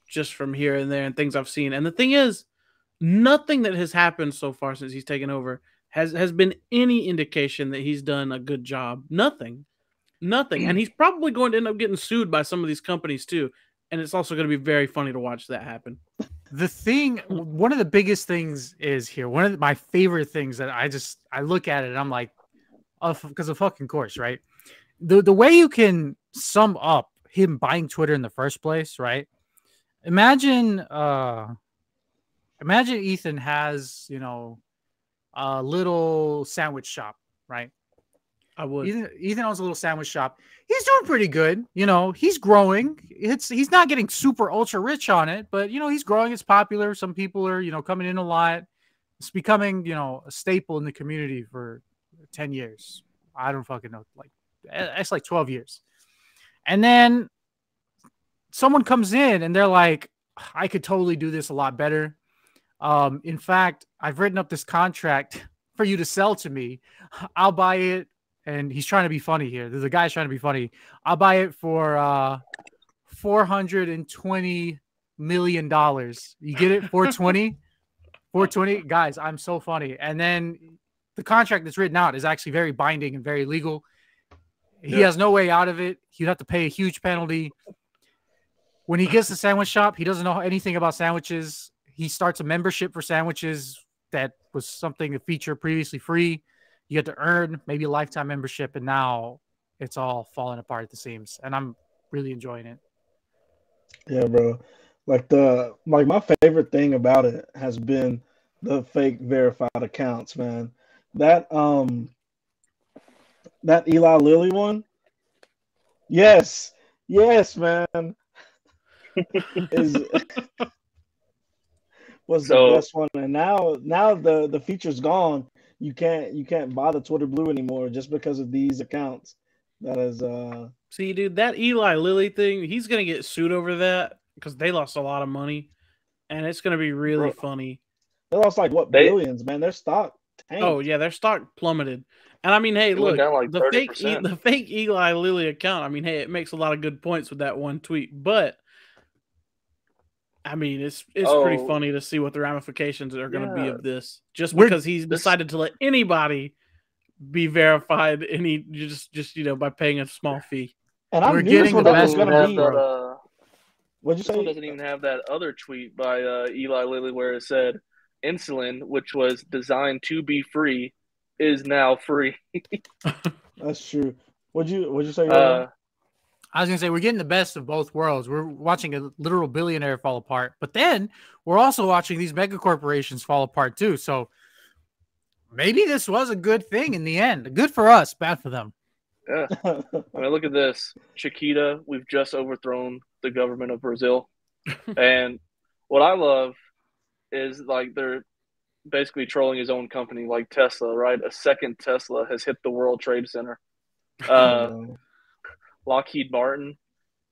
Just from here and there and things I've seen. And the thing is, nothing that has happened so far since he's taken over has been any indication that he's done a good job. Nothing. And he's probably going to end up getting sued by some of these companies too. And it's also going to be very funny to watch that happen. One of the biggest things is here. One of my favorite things that I look at it and I'm like, because of fucking course, right? The way you can sum up him buying Twitter in the first place, right? Imagine Ethan has, a little sandwich shop, right? I would. Ethan owns a little sandwich shop. He's doing pretty good. He's growing. He's not getting super ultra rich on it, but he's growing. It's popular. Some people are, coming in a lot. It's becoming, a staple in the community for 10 years. I don't fucking know. It's like 12 years. And then someone comes in and they're like, I could totally do this a lot better. In fact, I've written up this contract for you to sell to me. I'll buy it. And he's trying to be funny here. The guy's trying to be funny. I'll buy it for $420 million. You get it? 420? 420? Guys, I'm so funny. And then the contract that's written out is actually very binding and very legal. He has no way out of it. He'd have to pay a huge penalty. When he gets the sandwich shop, he doesn't know anything about sandwiches. He starts a membership for sandwiches that was something, a feature previously free. You had to earn maybe a lifetime membership, and now it's all falling apart at the seams. And I'm really enjoying it. Yeah, bro. My favorite thing about it has been the fake verified accounts, man. That Eli Lilly one. Yes, man. Was the best one, and now the feature's gone. You can't buy the Twitter Blue anymore just because of these accounts. That is See, dude, that Eli Lilly thing, he's gonna get sued over that because they lost a lot of money, and it's gonna be really funny. They lost billions, man. Their stock tanked. Oh yeah, their stock plummeted. And I mean, hey, look, the fake Eli Lilly account. I mean, hey, it makes a lot of good points with that one tweet, but I mean, it's pretty funny to see what the ramifications are going to be of this. Just because he's decided to let anybody be verified, and he just by paying a small fee. And we're getting the best going to be. What'd you say? This one doesn't even have that other tweet by Eli Lilly where it said, "Insulin, which was designed to be free, is now free." That's true. What'd you say? I was going to say, we're getting the best of both worlds. We're watching a literal billionaire fall apart, but then we're also watching these mega corporations fall apart too. So maybe this was a good thing in the end. Good for us, bad for them. Yeah. I mean, look at this. Chiquita, we've just overthrown the government of Brazil. And what I love is they're basically trolling his own company like Tesla, right? A second Tesla has hit the World Trade Center. Lockheed Martin,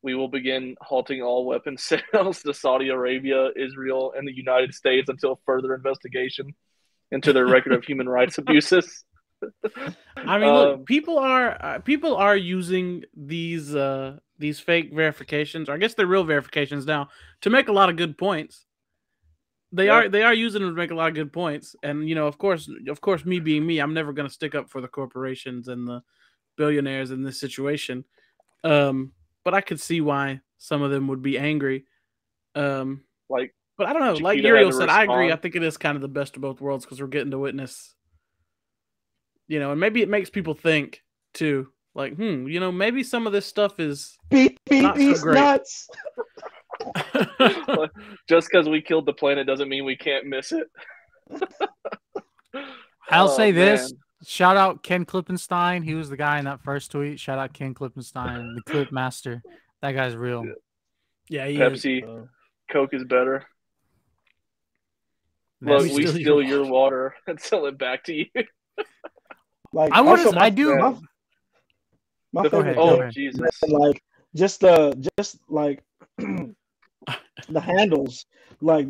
we will begin halting all weapons sales to Saudi Arabia, Israel, and the United States until further investigation into their record of human rights abuses. I mean, look, people are using these fake verifications, or I guess they're real verifications now, to make a lot of good points. They are using them to make a lot of good points, and of course, me being me, I'm never going to stick up for the corporations and the billionaires in this situation. But I could see why some of them would be angry. But I don't know. Like Uriel said, I agree. I think it is kind of the best of both worlds because we're getting to witness, and maybe it makes people think too. Like, maybe some of this stuff is not so great. Nuts. Just because we killed the planet doesn't mean we can't miss it. I'll say this. Shout out Ken Klippenstein. He was the guy in that first tweet. Shout out Ken Klippenstein, the clip master. That guy's real. Yeah, Pepsi, Coke is better. Look, we steal your water and sell it back to you. Like I want to. I do. My favorite. Oh Jesus! Like just like the handles. Like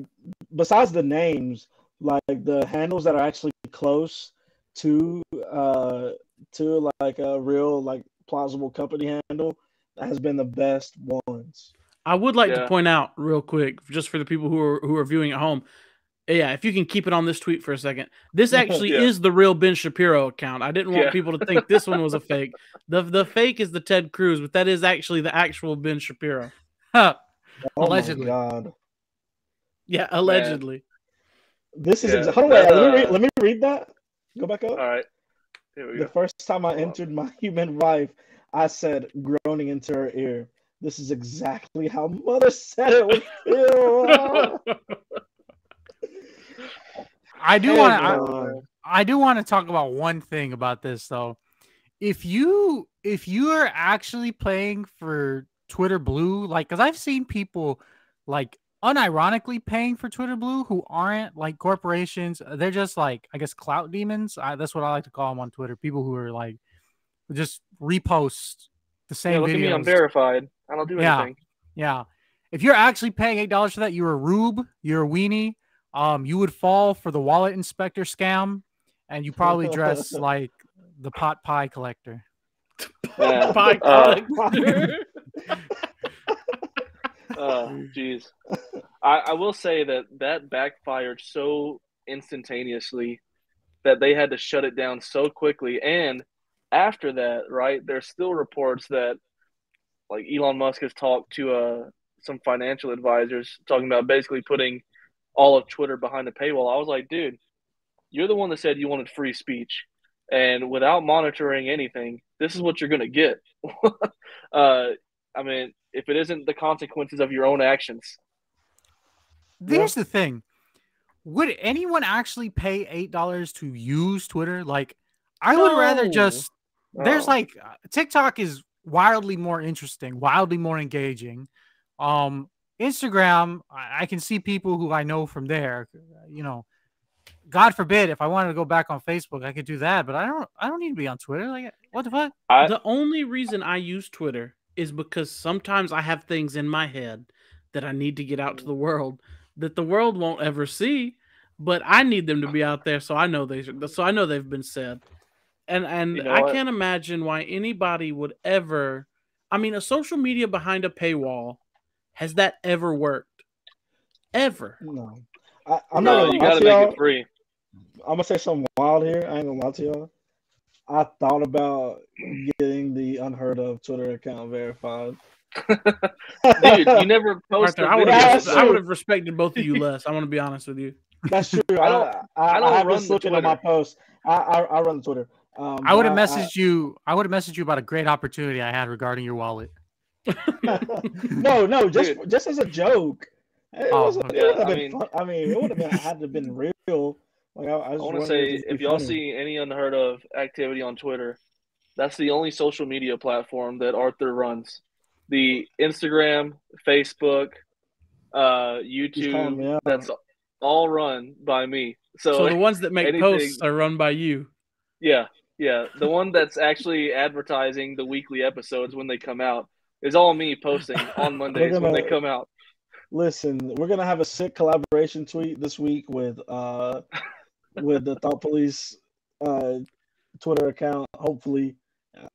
besides the names, like the handles that are actually close to like a real like plausible company handle has been the best ones. I would like to point out real quick, just for the people who are viewing at home. Yeah, if you can keep it on this tweet for a second. This actually is the real Ben Shapiro account. I didn't want people to think this one was a fake. The fake is the Ted Cruz, but that is actually the actual Ben Shapiro. Allegedly. Oh my God. Yeah, allegedly. Man. This is hold on, let me read that. Go back up. All right. Here we go. The first time I entered my human wife, I said, groaning into her ear, "This is exactly how Mother said it would feel." I do want to talk about one thing about this though. If you are actually paying for Twitter Blue, like, because I've seen people like unironically paying for Twitter Blue who aren't like corporations. They're just like, I guess, clout demons. That's what I like to call them on Twitter. People who are like just repost the same look videos. At me, I'm verified. I don't do anything. Yeah. If you're actually paying $8 for that, you're a rube. You're a weenie. You would fall for the wallet inspector scam, and you probably dress like the pot pie collector. Pie collector. Jeez. I will say that backfired so instantaneously that they had to shut it down so quickly. And after that, right, there's still reports that like Elon Musk has talked to some financial advisors talking about basically putting all of Twitter behind the paywall. I was like, dude, you're the one that said you wanted free speech. And without monitoring anything, this is what you're going to get. I mean, if it isn't the consequences of your own actions. There's the thing. Would anyone actually pay $8 to use Twitter? Like, I would rather just, there's like, TikTok is wildly more interesting, wildly more engaging. Instagram, I can see people who I know from there. God forbid, if I wanted to go back on Facebook, I could do that. But I don't need to be on Twitter. Like, what the fuck? The only reason I use Twitter is because sometimes I have things in my head that I need to get out to the world that the world won't ever see, but I need them to be out there so I know they've been said. And I can't imagine why anybody would ever. I mean, a social media behind a paywall. Has that ever worked? Ever? No. I'm not. You gotta make it free. I'm gonna say something wild here. I ain't gonna lie to y'all. I thought about getting the unheard of Twitter account verified. Dude, you never posted. I would have respected both of you less. I want to be honest with you. That's true. I don't run looking at my posts. I run Twitter. I would have messaged you. I would have messaged you about a great opportunity I had regarding your wallet. No, just as a joke. It would have been fun. I mean, it would have had to have been real. Like I want to say, if y'all see any unheard of activity on Twitter, that's the only social media platform that Arthur runs. The Instagram, Facebook, YouTube, that's all run by me. So the ones that make posts are run by you. Yeah. The one that's actually advertising the weekly episodes when they come out is all me posting on Mondays when they come out. Listen, we're gonna have a sick collaboration tweet this week with the Thought Police Twitter account. Hopefully,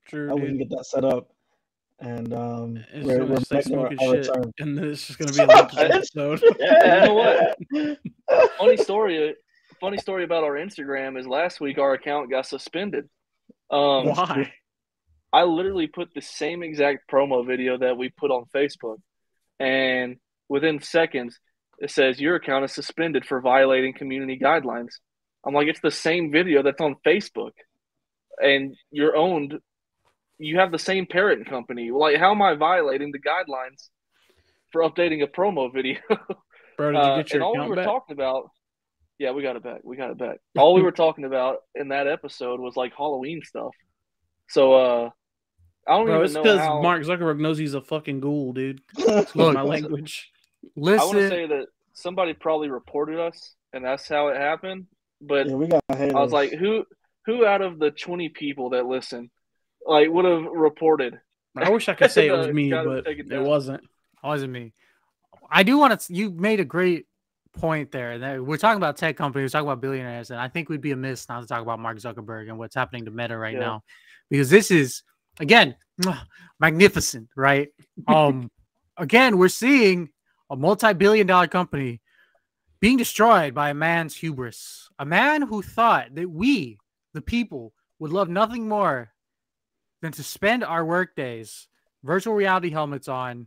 True, we can get that set up. And we're making our return. And then it's just gonna be a lengthy episode. Yeah. You know what? Funny story about our Instagram is last week our account got suspended. Why? I literally put the same exact promo video that we put on Facebook, and within seconds, it says your account is suspended for violating community guidelines. I'm like, it's the same video that's on Facebook, and you have the same parent company. Like, how am I violating the guidelines for updating a promo video? Bro, did you get your and all we were talking about, yeah, we got it back. All we were talking about in that episode was like Halloween stuff. So, I don't even know. It's because Mark Zuckerberg knows he's a fucking ghoul, dude. Look, my language. Listen, I want to say that somebody probably reported us, and that's how it happened. But yeah, we got I was like, who out of the 20 people that listen, like, would have reported? I wish I could say it was me, but it wasn't. It wasn't me. I do want to. You made a great point there. We're talking about tech companies, we're talking about billionaires, and I think we'd be amiss not to talk about Mark Zuckerberg and what's happening to Meta right now, because this is, again, magnificent, right? Again, we're seeing a multi-billion-dollar company being destroyed by a man's hubris, a man who thought that we, the people, would love nothing more than to spend our work days virtual reality helmets on,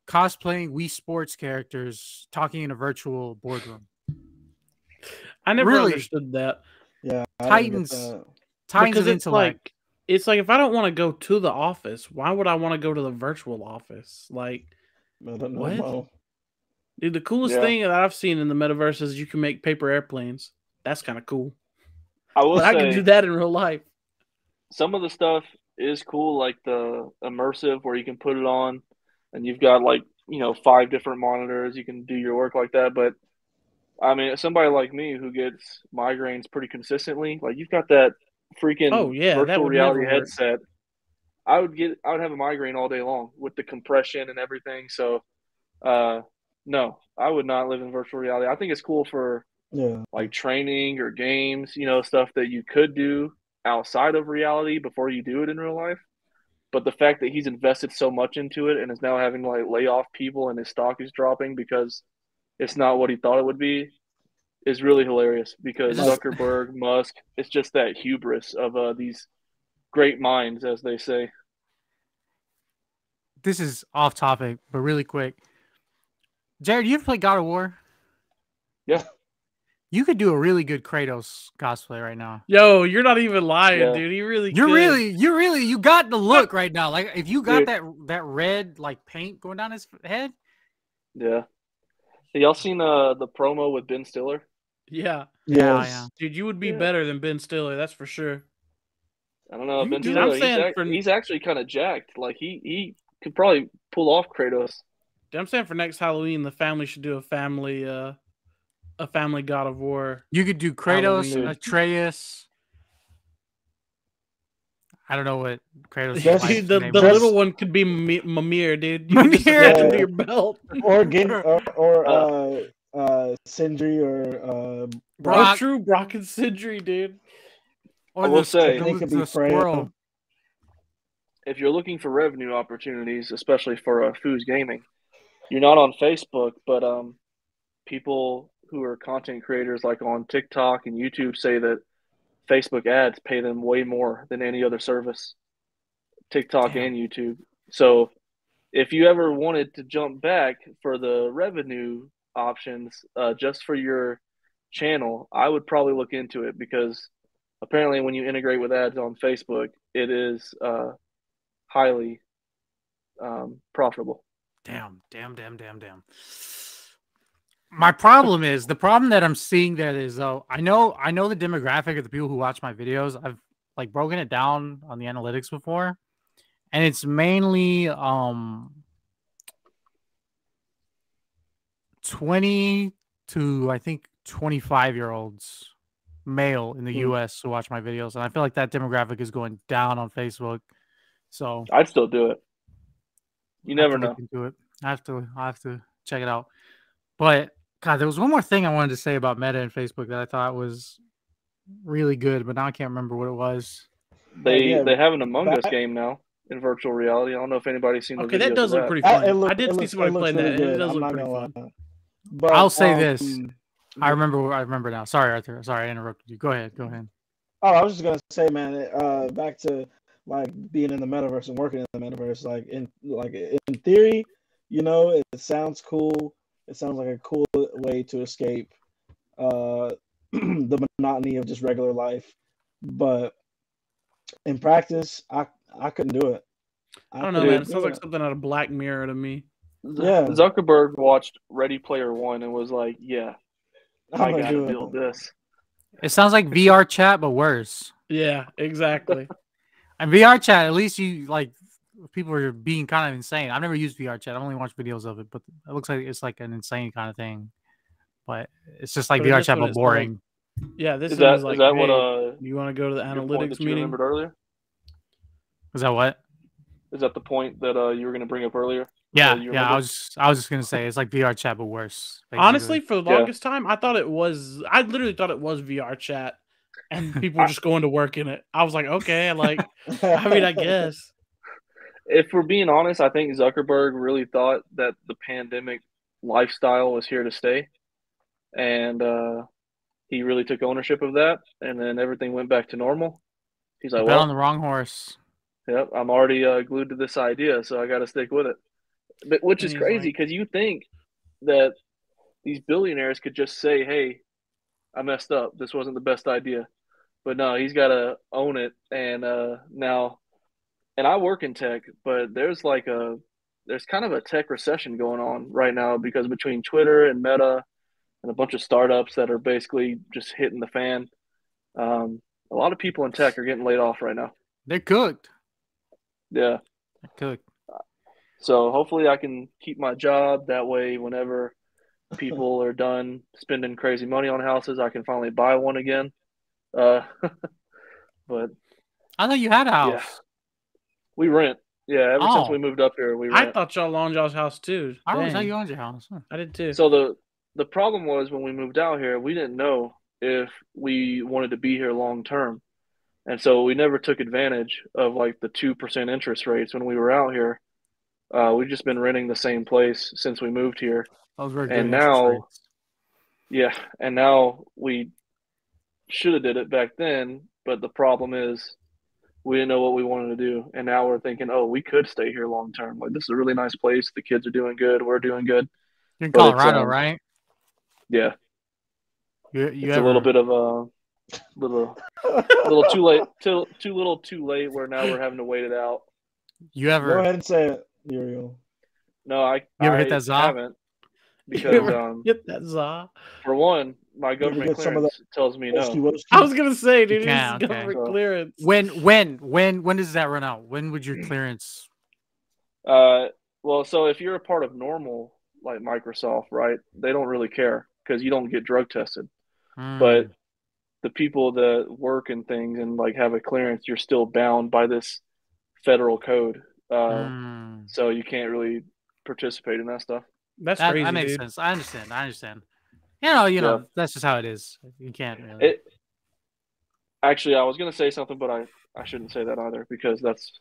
cosplaying Wii Sports characters, talking in a virtual boardroom. I never understood that. Yeah, Titans of intellect. It's like, if I don't want to go to the office, why would I want to go to the virtual office? Like, I don't know. what? Dude, the coolest thing that I've seen in the metaverse is you can make paper airplanes. That's kind of cool. I can do that in real life. Some of the stuff is cool, like the immersive, where you can put it on and you've got, like, 5 different monitors. You can do your work like that. But I mean, somebody like me who gets migraines pretty consistently, like, you've got that freaking virtual reality headset. I would have a migraine all day long with the compression and everything. So, no, I would not live in virtual reality. I think it's cool for like training or games, stuff that you could do outside of reality before you do it in real life. But the fact that he's invested so much into it and is now having to, like, lay off people and his stock is dropping because it's not what he thought it would be is really hilarious, because Zuckerberg, Musk, it's just that hubris of these great minds, as they say. This is off topic, but really quick. Jared, you ever play God of War? Yeah. You could do a really good Kratos cosplay right now. Yo, you're not even lying, dude. You got the look right now. Like, if you got that red, like, paint going down his head. Yeah. Y'all seen the promo with Ben Stiller? Yeah. Yeah. Dude, you would be better than Ben Stiller, that's for sure. I don't know. Ben Stiller, he's actually kind of jacked. Like, he could probably pull off Kratos. I'm saying for next Halloween, the family should do a family God of War. You could do Kratos, Atreus. I don't know what Kratos is. Dude, the little one could be Mimir, dude. You can just add him to your belt. Or Sindri or Brock. True, Brock and Sindri, dude. Or I will say, the squirrel. If you're looking for revenue opportunities, especially for Foos Gaming, you're not on Facebook, but people who are content creators, like on TikTok and YouTube, say that Facebook ads pay them way more than any other service, TikTok and YouTube. So if you ever wanted to jump back for the revenue options just for your channel, I would probably look into it, because apparently when you integrate with ads on Facebook, it is highly profitable. Damn. My problem is, the problem that I'm seeing there is, though, I know the demographic of the people who watch my videos. I've, like, broken it down on the analytics before, and it's mainly 20 to, I think, 25-year-olds male in the US who watch my videos, and I feel like that demographic is going down on Facebook. So I'd still do it. You never know. I have to check it out. But God, there was one more thing I wanted to say about Meta and Facebook that I thought was really good, but now I can't remember what it was. They have an Among Us game now in virtual reality. I don't know if anybody's seen the videos that does of look pretty fun. I did see somebody playing really that. Good. It does look pretty fun. But I'll say this. I remember now. Sorry, Arthur. Sorry, I interrupted you. Go ahead. Oh, I was just gonna say, man, back to like being in the metaverse and working in the metaverse. Like in theory, you know, it sounds cool. It sounds like a cool way to escape the monotony of just regular life. But in practice, I couldn't do it. I don't know, man. It sounds like something out of Black Mirror to me. Yeah. Zuckerberg watched Ready Player One and was like, "Yeah, I gotta build this." It sounds like VR chat, but worse. Yeah, exactly. And VR chat, at least you like people are being kind of insane. I've never used VR chat. I've only watched videos of it, but it looks like it's like an insane kind of thing. But it's just like VR chat, but boring. Like, yeah, this is that like, hey, what you want to go to the analytics meeting? You remembered earlier? Was that what? Is that the point that you were going to bring up earlier? Yeah. I was just gonna say it's like VR chat, but worse. Basically. Honestly, for the longest time, I literally thought it was VR chat, and people were just going to work in it. I was like, okay, like, I mean, I guess. If we're being honest, I think Zuckerberg really thought that the pandemic lifestyle was here to stay, and he really took ownership of that, and then everything went back to normal. He's like, "Well, on the wrong horse." Yep, I'm already glued to this idea, so I got to stick with it. But which is crazy because you think that these billionaires could just say, "Hey, I messed up. This wasn't the best idea," but no, he's got to own it. And now, and I work in tech, but there's kind of a tech recession going on right now because between Twitter and Meta and a bunch of startups that are basically just hitting the fan, a lot of people in tech are getting laid off right now. They're cooked. Yeah. They're cooked. So hopefully I can keep my job. That way, whenever people are done spending crazy money on houses, I can finally buy one again. But I thought you had a house. Yeah. We rent. Yeah, ever since we moved up here, we rent. I thought y'all owned y'all's house too. I always thought you owned your house. Huh. I did too. So the problem was when we moved out here, we didn't know if we wanted to be here long term. And so we never took advantage of like the 2% interest rates when we were out here. We've just been renting the same place since we moved here. Those were good and now, yeah, and now we should have did it back then, but the problem is we didn't know what we wanted to do, and now we're thinking, oh, we could stay here long term. Like this is a really nice place. The kids are doing good. We're doing good. You're in Colorado, right? Yeah. It's a little bit of a little too late. Too little, too late. Where now we're having to wait it out. You ever go ahead and say it, Uriel? No, I hit that za? Haven't because hit that za. For one, my government clearance tells me no. I was gonna say, dude, government clearance. When does that run out? When would your clearance? Well, so if you're a part of normal like Microsoft, right? They don't really care because you don't get drug tested. But the people that work in things and like have a clearance, you're still bound by this federal code. So you can't really participate in that stuff. That's crazy. That makes sense. I understand. You know, that's just how it is. You can't really. Actually, I was gonna say something, but I shouldn't say that either because that's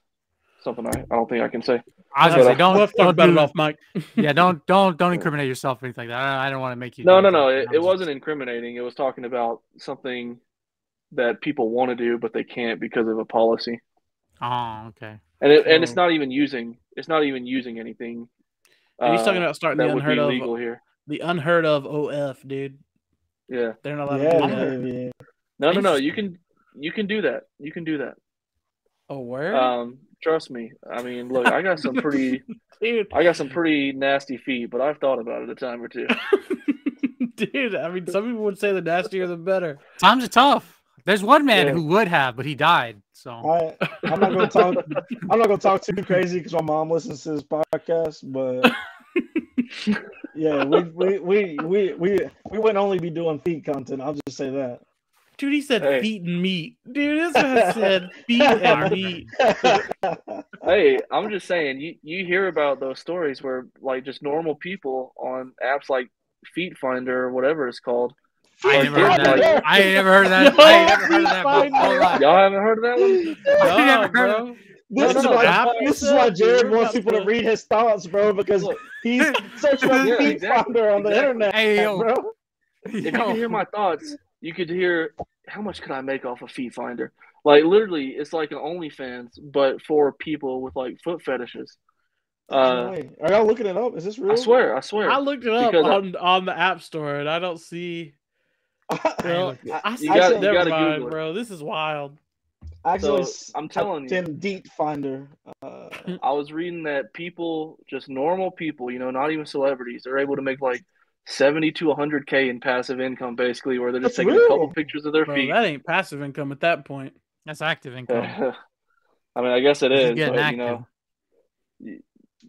something I don't think I can say. I was gonna say don't talk about it off mic. Yeah, don't incriminate yourself or anything like that. I don't want to make you. No. It wasn't incriminating. It was talking about something that people want to do but they can't because of a policy. Oh, okay. And it's not even using anything. Dude, he's talking about starting that the would unheard be of legal here. The unheard of OF, dude. Yeah, they're not allowed to do that. No. You can do that. You can do that. Oh, where? Trust me. I mean, look, I got some pretty, nasty feet, but I've thought about it a time or two. Dude, I mean, some people would say the nastier the better. Times are tough. There's one man who would have, but he died. So I'm not gonna talk too crazy because my mom listens to this podcast. But yeah, we wouldn't only be doing feet content. I'll just say that. Dude, he said feet and meat. Dude, this man said feet and meat. Hey, I'm just saying, you hear about those stories where like just normal people on apps like Feet Finder or whatever it's called I ain't never heard that. I ain't never heard of that. No, I ain't never heard of that. Bro. Y'all haven't heard of that one? I never heard of bro. This is why Jared wants people to read his thoughts, bro, because he's searching up Feet Finder on the internet, Hey, yo. bro. If you can hear my thoughts, you could hear how much could I make off a Feet Finder? Like literally, it's like an OnlyFans, but for people with like foot fetishes. Are y'all looking it up? Is this real? I swear. I looked it up on the App Store, and I don't see. Well, you gotta mind, Google it, bro. This is wild. Actually, so, I'm telling you, Deep Finder. I was reading that people, just normal people, not even celebrities, are able to make like 70 to 100K in passive income, basically, where they're just taking a couple pictures of their feet. That ain't passive income at that point. That's active income. I mean, I guess it is, but active.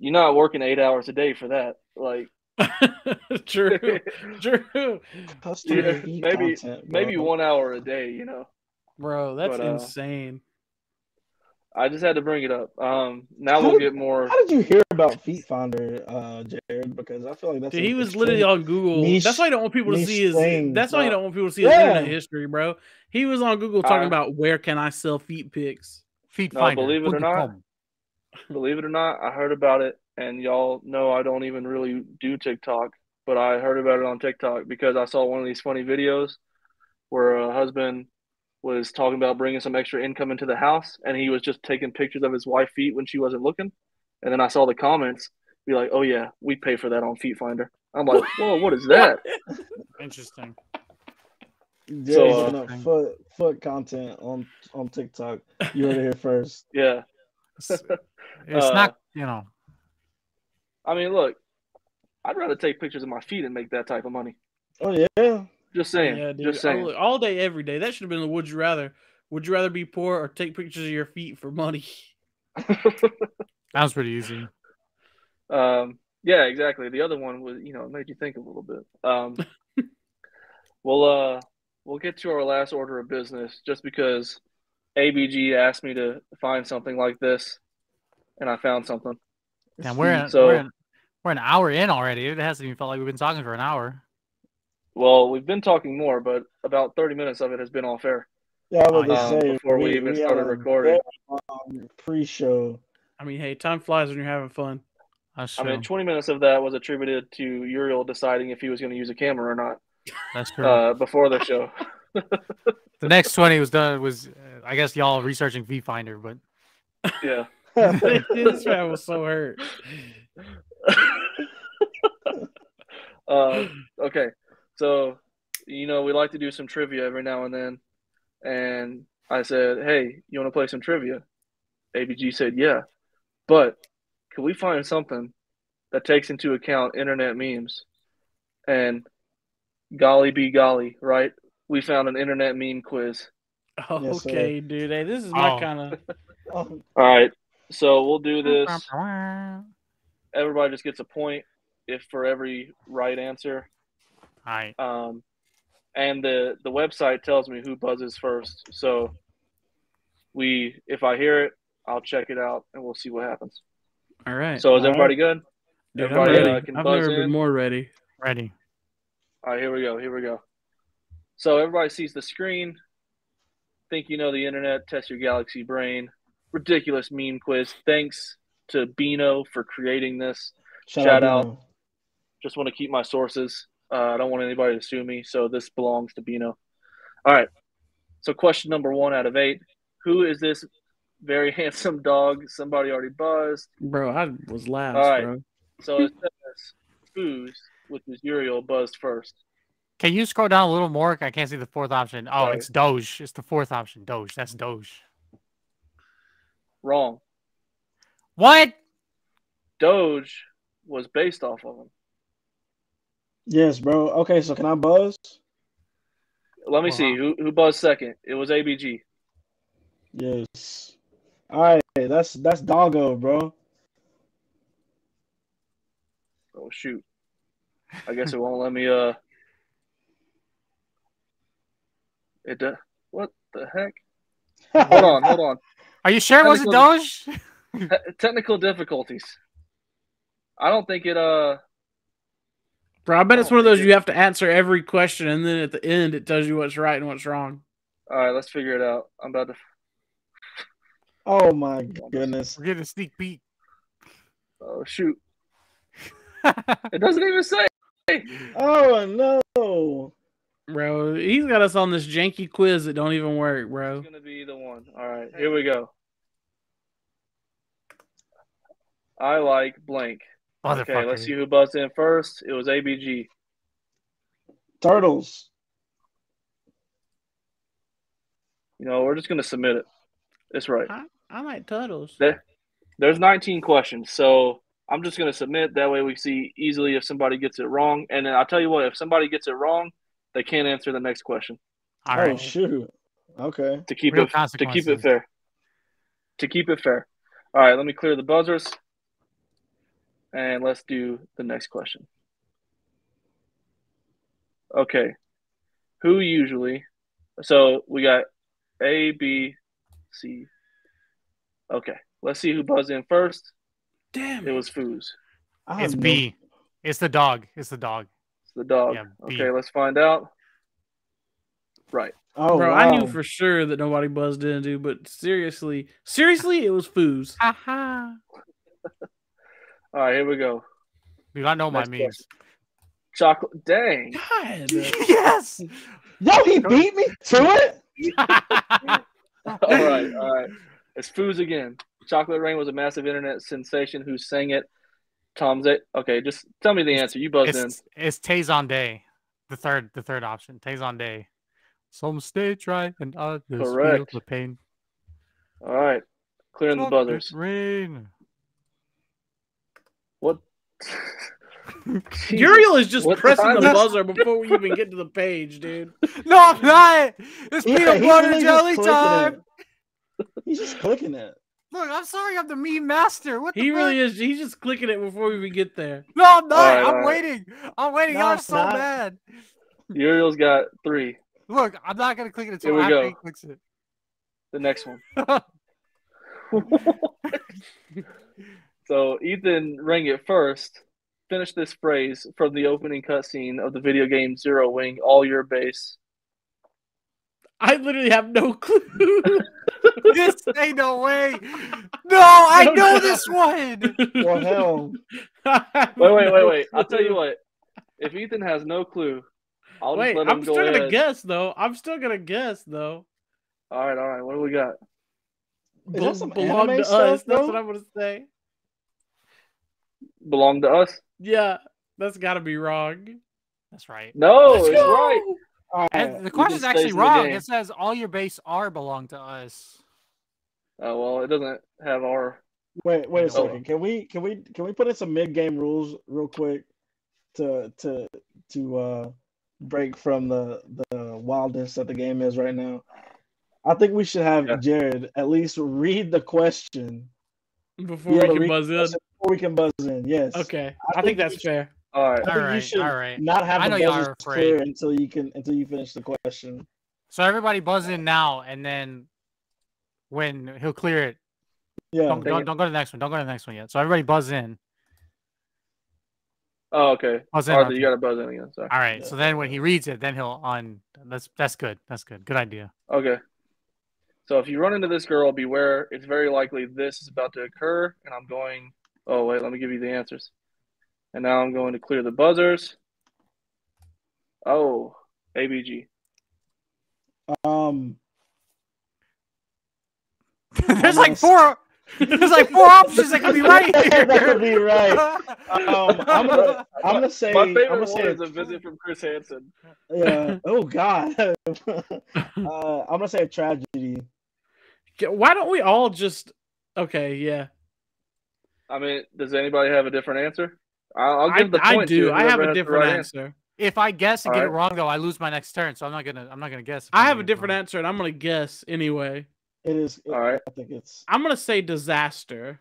You're not working 8 hours a day for that. Like, true. Maybe 1 hour a day, Bro, that's insane. I just had to bring it up. Now we'll get more. How did you hear about Feet Finder, Jared? Because I feel like that's. He was literally on Google. That's why I don't want people to see his. That's why I don't want people to see his internet history, bro. He was on Google talking about where can I sell feet pics. Feet Finder. Believe it or not, I heard about it, and y'all know I don't even really do TikTok, but I heard about it on TikTok because I saw one of these funny videos where a husband was talking about bringing some extra income into the house, and he was just taking pictures of his wife's feet when she wasn't looking. And then I saw the comments be like, "Oh yeah, we pay for that on Feet Finder." I'm like, "Whoa, what is that?" Interesting. So foot content on TikTok. You heard it here first. Yeah. It's not, I mean, look, I'd rather take pictures of my feet and make that type of money. Oh yeah. Just saying. Yeah, dude. Just saying. All day, every day. That should have been the would you rather. Would you rather be poor or take pictures of your feet for money? Sounds pretty easy. Yeah, exactly. The other one was, it made you think a little bit. We'll get to our last order of business just because ABG asked me to find something like this, and I found something. And we're an hour in already. It hasn't even felt like we've been talking for an hour. Well, we've been talking more, but about 30 minutes of it has been off air. Yeah, I was going to say before we even started recording. Pre-show. I mean, hey, time flies when you're having fun. I mean, 20 minutes of that was attributed to Uriel deciding if he was going to use a camera or not. That's true. Before the show. The next 20 was I guess y'all researching Feet Finder, but yeah. This man was so hurt. Okay. So, we like to do some trivia every now and then. And I said, "Hey, you want to play some trivia?" ABG said, "Yeah. But can we find something that takes into account internet memes?" And golly be golly, right? We found an internet meme quiz. Oh, yes, okay, dude. Hey, this is my kind of. All right. So we'll do this. Everybody just gets a point if for every right answer. All right. And the website tells me who buzzes first. So if I hear it, I'll check it out and we'll see what happens. All right. So is everybody good? Dude, everybody I'm ready. I've never been more ready. Ready. All right, here we go. So everybody sees the screen. Think you know the internet. Test your galaxy brain. Ridiculous meme quiz. Thanks to Bino for creating this. Shout out. Just want to keep my sources. I don't want anybody to sue me, so this belongs to Bino. All right. So question number 1 out of 8. Who is this very handsome dog? Somebody already buzzed. Bro, I was last, all right. Bro. So it says Foos, which is Uriel, buzzed first. Can you scroll down a little more? I can't see the 4th option. Oh, sorry. It's Doge. It's the 4th option. Doge. That's Doge. Wrong. What? Doge was based off of him. Yes, bro. Okay, so can I buzz? Let me see. Who buzzed second? It was ABG. Yes. All right, that's Doggo, bro. Oh shoot. I guess it won't let me it does. What the heck? Hold on. Are you sure it wasn't Doge? Technical difficulties. I don't think it Bro, I bet it's one of those you have to answer every question, and then at the end it tells you what's right and what's wrong. All right, let's figure it out. I'm about to. Oh my goodness! We're getting a sneak peek. Oh shoot! It doesn't even say. Oh no! Bro, he's got us on this janky quiz that don't even work, bro. It's gonna be the one. All right, here we go. I like blank. Okay, let's see who buzzed in first. It was ABG. Turtles. You know, we're just gonna submit it. It's right. I like turtles. There's 19 questions, so I'm just gonna submit. That way we see easily if somebody gets it wrong. And then I'll tell you what, if somebody gets it wrong, they can't answer the next question. All right. Oh shoot! Okay. To keep it fair. To keep it fair. All right, let me clear the buzzers. And let's do the next question. Okay. Who usually? So we got A, B, C. Okay. Let's see who buzzed in first. Damn. It was Foos. It's B. It's the dog. It's the dog. It's the dog. Yeah, okay, let's find out. Right. Oh, bro, wow. I knew for sure that nobody buzzed in, dude. But seriously, it was Foos. Aha. All right, here we go. Dude, I know my memes. Chocolate. Dang. God. Yes. Yo, he beat me to it. All right. It's Foos again. Chocolate Rain was a massive internet sensation. Who sang it? Tom Zay. Okay, just tell me the answer. You buzzed in. It's Tazon Day. The third option. Tazon Day. Some stay dry and others feel the pain. All right. Clearing the buzzers. Rain. What? Uriel is just pressing the buzzer before we even get to the page, dude. No, I'm not. It's peanut butter jelly time. He's just clicking it. Look, I'm sorry, I'm the meme master. What the He really is. He's just clicking it before we even get there. No, I'm not. I'm waiting. I'm waiting. Y'all are so mad. Uriel's got 3. Look, I'm not gonna click it until after he clicks it. The next one. So Ethan rang it first. Finish this phrase from the opening cutscene of the video game Zero Wing. All your base. I literally have no clue. This ain't no way. No, I know this one. Well, hell. Wait. I'll tell you what. If Ethan has no clue, I'll just let him I'm go still ahead. gonna guess though. All right. What do we got? Belong to us. That's what I'm gonna say. Belong to us? Yeah, that's gotta be wrong. That's right. No, it's right. And the question's actually wrong. It says all your base are belong to us. Oh well, it doesn't have our. Wait a second. Can we put in some mid-game rules real quick to break from the wildness that the game is right now? I think we should have Jared at least read the question before we can buzz in. Before we can buzz in, yes. Okay, I think that's fair. All right, all right. Not have the buzzers clear until you finish the question. So everybody buzz in now, and then when he'll clear it. Yeah. Don't go to the next one. Don't go to the next one yet. So everybody buzz in. Oh, okay. Buzz in, Arthur, you got to buzz in again. Sorry. All right. Yeah. So then when he reads it, then he'll on. That's good. That's good. Good idea. Okay. So if you run into this girl, beware. It's very likely this is about to occur. And I'm going. Oh wait, let me give you the answers. And now I'm going to clear the buzzers. Oh, ABG. There's like four options that could be right here. That could be right. I'm gonna say. My favorite one is a visit from Chris Hansen. Yeah. Oh God. I'm gonna say a tragedy. Why don't we all just? Okay. Yeah. I mean, does anybody have a different answer? I'll give the point. I do. I have a different answer. If I guess and get it wrong, though, I lose my next turn. So I'm not gonna guess. I have a different answer, and I'm gonna guess anyway. It is. All right. I think it's. I'm gonna say disaster.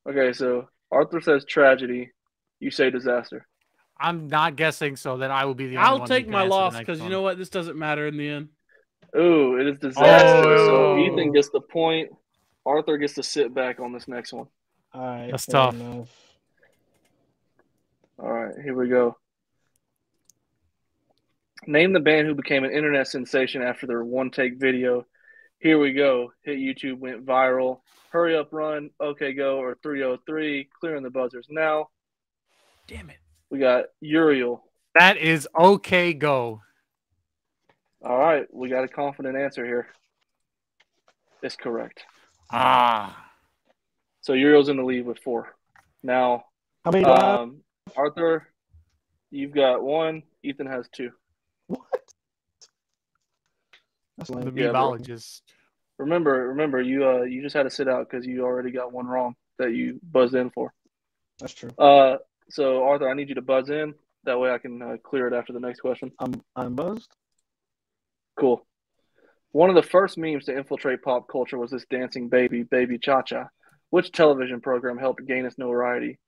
Okay, so Arthur says tragedy. You say disaster. I'm not guessing, so then I will be the only one. I'll take my loss because you know what? This doesn't matter in the end. Ooh, it is disaster. So Ethan gets the point. Arthur gets to sit back on this next one. All right. That's tough. Enough. All right, here we go. Name the band who became an internet sensation after their one-take video. Here we go. Hit YouTube, went viral. Hurry Up Run, OK Go, or 303. Clearing the buzzers now. Damn it. We got Uriel. That is OK Go. All right. We got a confident answer here. It's correct. So Uriel's in the lead with 4. Now, how many do I have? Arthur, you've got 1. Ethan has 2. What? That's lame. The mebologist. Remember, you just had to sit out because you already got 1 wrong that you buzzed in for. That's true. So Arthur, I need you to buzz in. That way I can clear it after the next question. I'm buzzed. Cool. One of the first memes to infiltrate pop culture was this dancing baby, Baby Cha-Cha. Which television program helped gain its notoriety?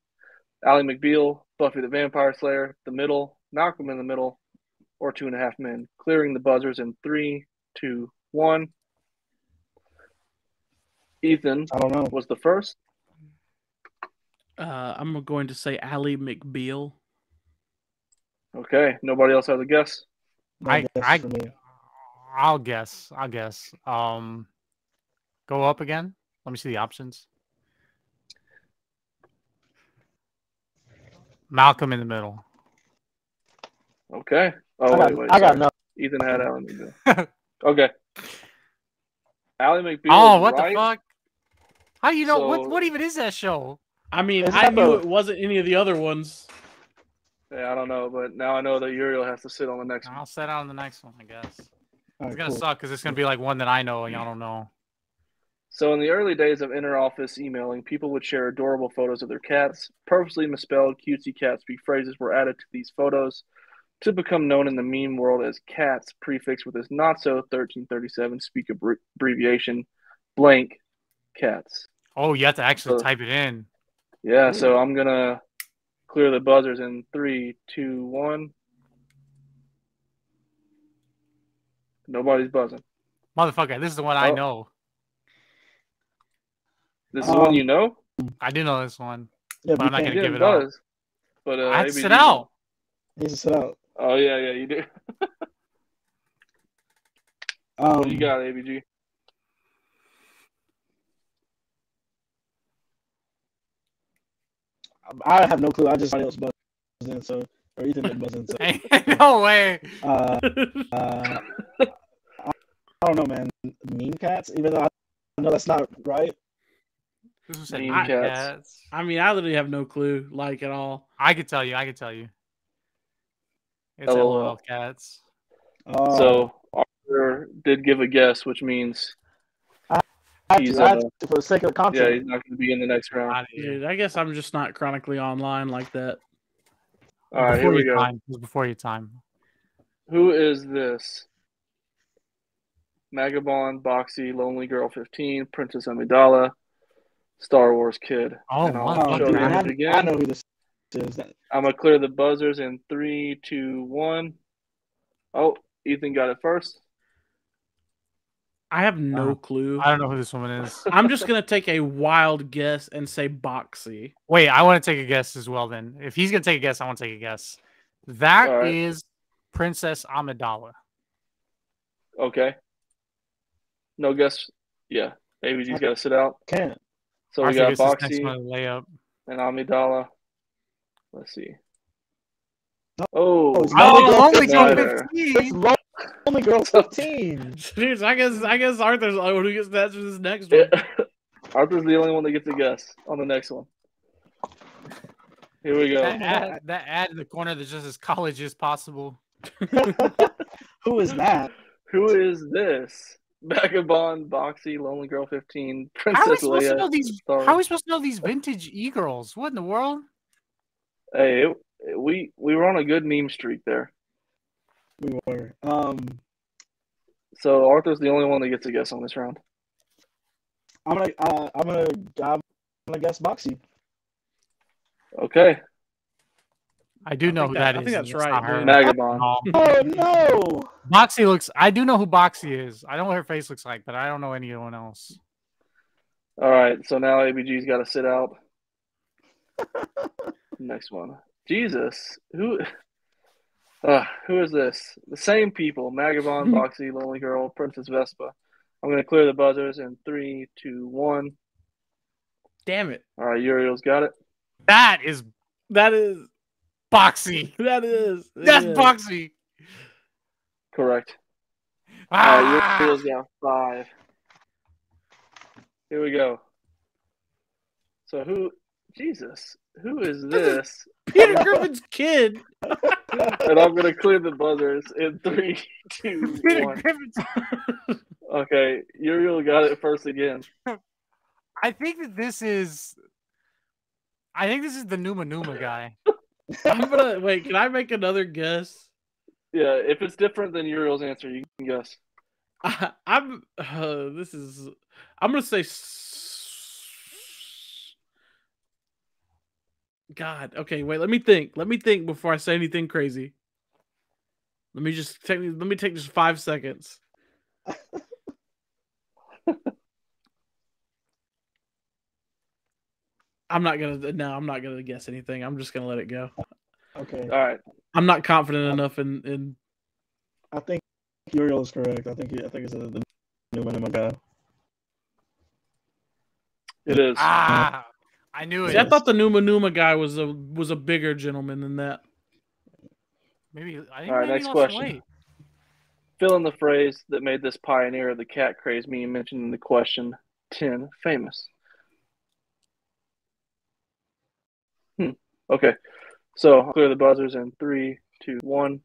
Ally McBeal, Buffy the Vampire Slayer, The Middle, Malcolm in the Middle, or 2.5 Men? Clearing the buzzers in 3, 2, 1. Ethan, I don't know. was the first. I'm going to say Ally McBeal. Okay. Nobody else has a guess? I'll guess. Go up again. Let me see the options. Malcolm in the Middle. Okay. I got nothing. Ethan had Ally McBeal. Okay. Ally McBeal. Oh, what right. the fuck? How do you know? So, what even is that show? I mean, I knew it wasn't any of the other ones. Yeah, I don't know, but now I know that Uriel has to sit on the next one. I'll sit on the next one, I guess. All It's right, gonna suck because it's gonna be like one that I know and y'all don't know. So in the early days of inter-office emailing, people would share adorable photos of their cats. Purposely misspelled cutesy cat speak phrases were added to these photos to become known in the meme world as cats, prefixed with this not-so 1337 speak abbreviation, blank cats. Oh, you have to actually type it in. Yeah, so I'm going to clear the buzzers in 3, 2, 1. Nobody's buzzing. Motherfucker, this is the one I know. This is the one you know? I do know this one. Yeah, but I'm not going to give it buzz, up. But, I have to sit out. He has to sit out. Oh, yeah, you do. What do you got, ABG? I have no clue. I just thought it was buzzing, so or Ethan didn't buzz in. So. No way. I don't know, man. Meme cats, even though I know that's not right. Meme cats. I mean, I literally have no clue, like, at all. I could tell you. It's LOL cats. So Arthur did give a guess, which means he's for the sake of the content. Yeah, he's not going to be in the next round. Dude, I guess I'm just not chronically online like that. All right, here we go. It was before your time. Who is this? Magabon, Boxy, Lonely Girl 15, Princess Amidala, Star Wars Kid. Oh, I know who this is. I'm going to clear the buzzers in 3, 2, 1. Oh, Ethan got it first. I have no clue. I don't know who this woman is. I'm just going to take a wild guess and say Boxy. Wait, I want to take a guess as well then. If he's going to take a guess, I want to take a guess. That is Princess Amidala. Okay. No guess. Yeah. ABG's got to sit out. Can't. So we got Boxy layup and Amidala. Let's see. Lonely Girl 15. Lonely Girl 15. Dude, I guess Arthur's the only one who gets to answer this next one. Arthur's the only one that gets a guess on the next one. Here we go. That ad in the corner that's just as college as possible. Who is that? Who is this? Vagabond, Boxy, Lonely Girl 15, Princess How are we supposed Leia. To know these? How are we supposed to know these vintage e-girls? What in the world? Hey, we were on a good meme streak there. We were. So Arthur's the only one that gets a guess on this round. I'm gonna guess Boxy. Okay. I do know who that is. I think that's right. Magabon. Oh no! Boxy looks. I do know who Boxy is. I know what her face looks like, but I don't know anyone else. All right. So now ABG's got to sit out. Next one. Jesus, who? Who is this? The same people. Magabon, Boxy, Lonely Girl, Princess Vespa. I'm going to clear the buzzers in 3, 2, 1. Damn it. All right, Uriel's got it. That is Boxy. That's Boxy. Correct. All right, Uriel's got 5. Here we go. So who is this? Peter Griffin's kid. And I'm going to clear the buzzers in 3, 2, 1. Okay, Uriel got it first again. I think this is the Numa Numa guy. Wait, can I make another guess? Yeah, if it's different than Uriel's answer, you can guess. I'm gonna say God. Okay, wait. Let me think before I say anything crazy. Let me take just 5 seconds. I'm not gonna guess anything. I'm just gonna let it go. Okay. All right. I'm not confident enough in. I think Uriel is correct. I think it's the Numa Numa guy. It is. I knew it. See, I thought the Numa Numa guy was a bigger gentleman than that. Maybe. All right, next question. Fill in the phrase that made this pioneer of the cat craze meme mentioned in the question 10 famous. Okay, so I'll clear the buzzers in 3, 2, 1.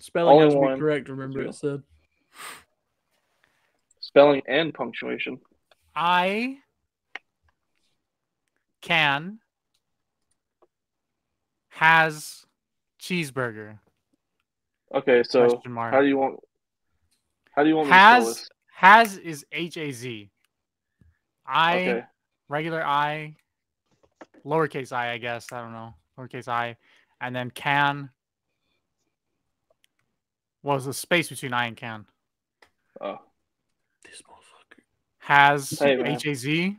Spelling has to be correct. Remember, it said spelling and punctuation. I can has cheeseburger. Okay, so how do you want me to spell this? Has is HAZ. Okay. Regular I, lowercase I guess. I don't know. Lowercase I. And then can was a space between I and can. Oh. This motherfucker. Has HAZ.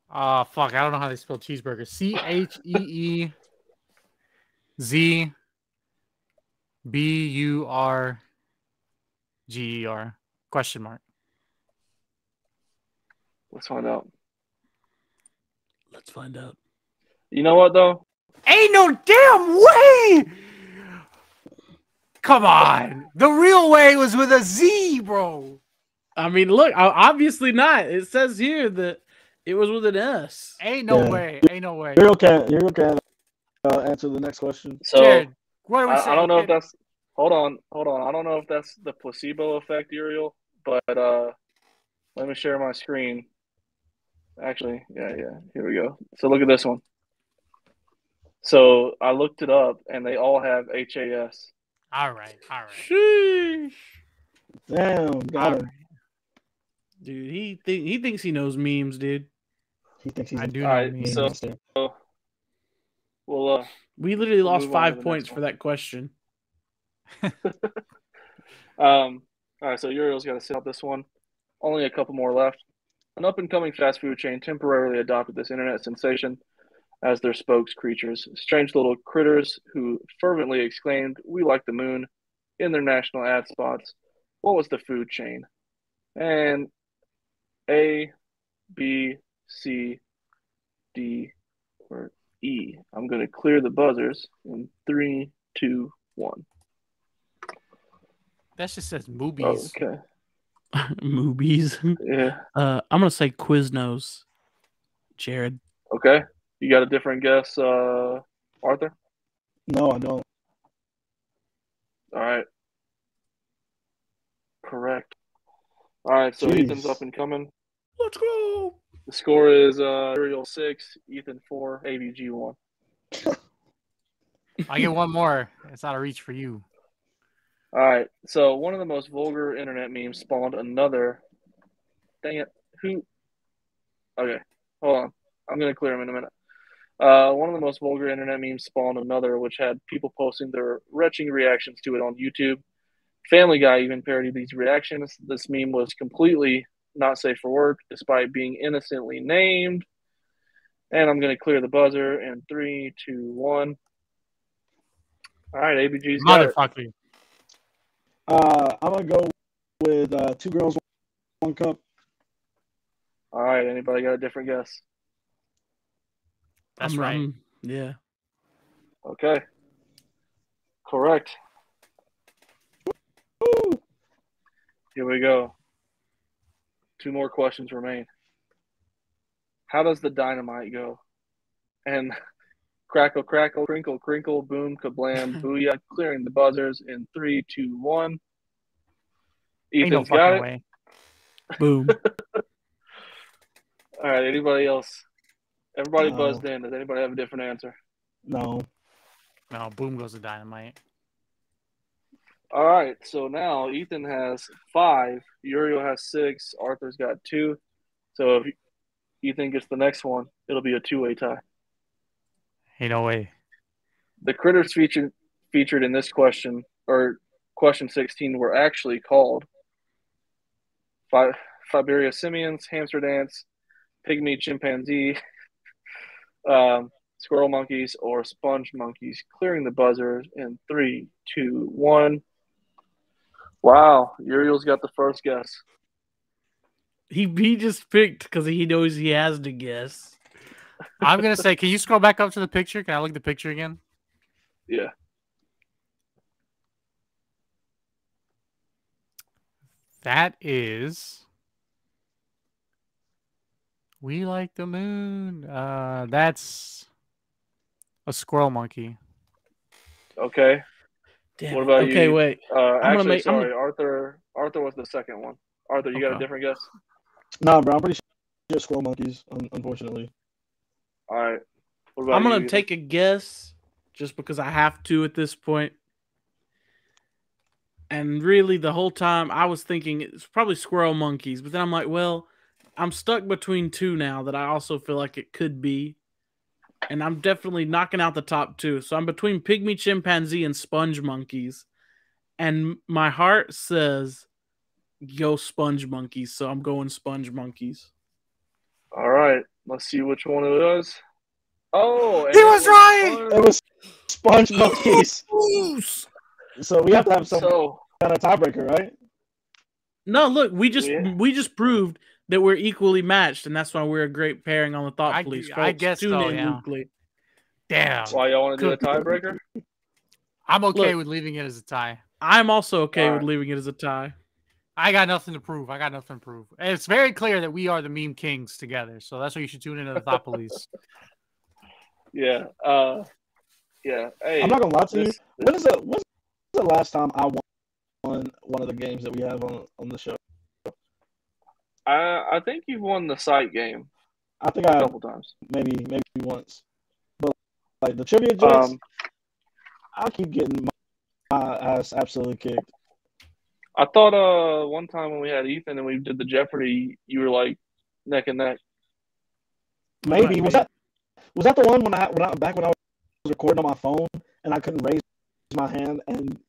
Fuck, I don't know how they spell cheeseburger. CHEEZBURGER? Question mark. Let's find out. Let's find out. You know what though? Ain't no damn way! Come on. The real way was with a Z, bro. I mean, look, obviously not. It says here that it was with an S. Ain't no way. Ain't no way. Uriel can answer the next question. So Jared, what are we saying? I don't know if that's hold on. I don't know if that's the placebo effect, Uriel, but let me share my screen. Actually, yeah. Here we go. So look at this one. So I looked it up, and they all have HAS. All right. Sheesh. Damn, got him. Dude, he thinks he knows memes, dude. He thinks he's I do know memes. So well, we literally lost 5 points for that question. All right, so Uriel's got to sit out this one. Only a couple more left. An up-and-coming fast food chain temporarily adopted this internet sensation as their spokes creatures, strange little critters who fervently exclaimed, "We like the moon," in their national ad spots. What was the food chain? And A, B, C, D, or E. I'm going to clear the buzzers in 3, 2, 1. That just says movies. Okay. Movies. Yeah. I'm gonna say Quiznos. Jared. Okay. You got a different guess, Arthur? No, I don't. All right. Correct. All right, so Jeez. Ethan's up and coming. Let's go. The score is Uriel 6, Ethan 4, AVG 1. I get one more. It's out of reach for you. All right, so one of the most vulgar internet memes spawned another. Dang it. Who? Okay, hold on. I'm going to clear them in a minute. One of the most vulgar internet memes spawned another, which had people posting their retching reactions to it on YouTube. Family Guy even parodied these reactions. This meme was completely not safe for work, despite being innocently named. And I'm going to clear the buzzer in 3, 2, 1. All right, ABG's got it. Motherfucker. I'm gonna go with 2 girls, 1 cup. All right, anybody got a different guess? That's right. Yeah. Okay. Correct. Woo! Here we go. 2 more questions remain. How does the dynamite go? And crackle, crackle, crinkle, crinkle, boom, kablam, booyah, clearing the buzzers in 3, 2, 1. Ain't no Ethan's got fucking it. way. Boom. All right, anybody else? Everybody buzzed in. Does anybody have a different answer? No. No, boom goes the dynamite. All right, so now Ethan has 5, Uriel has 6, Arthur's got 2. So if Ethan gets the next one, it'll be a 2-way tie. Ain't no way. The critters featured in this question, or question 16, were actually called Fiberia simians, hamster dance, pygmy chimpanzee, squirrel monkeys, or sponge monkeys. Clearing the buzzers in 3, 2, 1. Wow, Uriel's got the first guess. He just picked because he knows he has to guess. I'm gonna say, can you scroll back up to the picture? Can I look at the picture again? Yeah. That is We Like the Moon. That's a squirrel monkey. Okay. Damn. What about you? Okay, wait. Arthur was the second one. Arthur, you got a different guess? Nah, bro, I'm pretty sure squirrel monkeys, unfortunately. All right. What about I'm you, gonna Ethan? take a guess just because I have to at this point. And really, the whole time I was thinking it's probably squirrel monkeys, but then I'm like, well, I'm stuck between 2 now that I also feel like it could be. And I'm definitely knocking out the top 2. So I'm between pygmy chimpanzee and sponge monkeys. And my heart says go sponge monkeys. So I'm going sponge monkeys. All right. Let's see which one it was. Oh, he was right. It was sponge monkeys. So we have to have some kind of tiebreaker, right? No, look, we just proved that we're equally matched, and that's why we're a great pairing on the Thought Police. I guess Tune so, in yeah. weekly. Damn. Why y'all want to do a tiebreaker? I'm okay with leaving it as a tie. I'm also okay with leaving it as a tie. I got nothing to prove. And it's very clear that we are the meme kings together. So that's why you should tune into the Thought Police. Yeah. Yeah. Hey, I'm not gonna lie to you. When's the last time I won one of the games that we have on the show? I think you've won the site game. I think a couple times. Maybe once. But like the trivia jets, I keep getting my ass absolutely kicked. I thought one time when we had Ethan and we did the Jeopardy, you were like neck and neck. Maybe was that the one when I was recording on my phone and I couldn't raise my hand and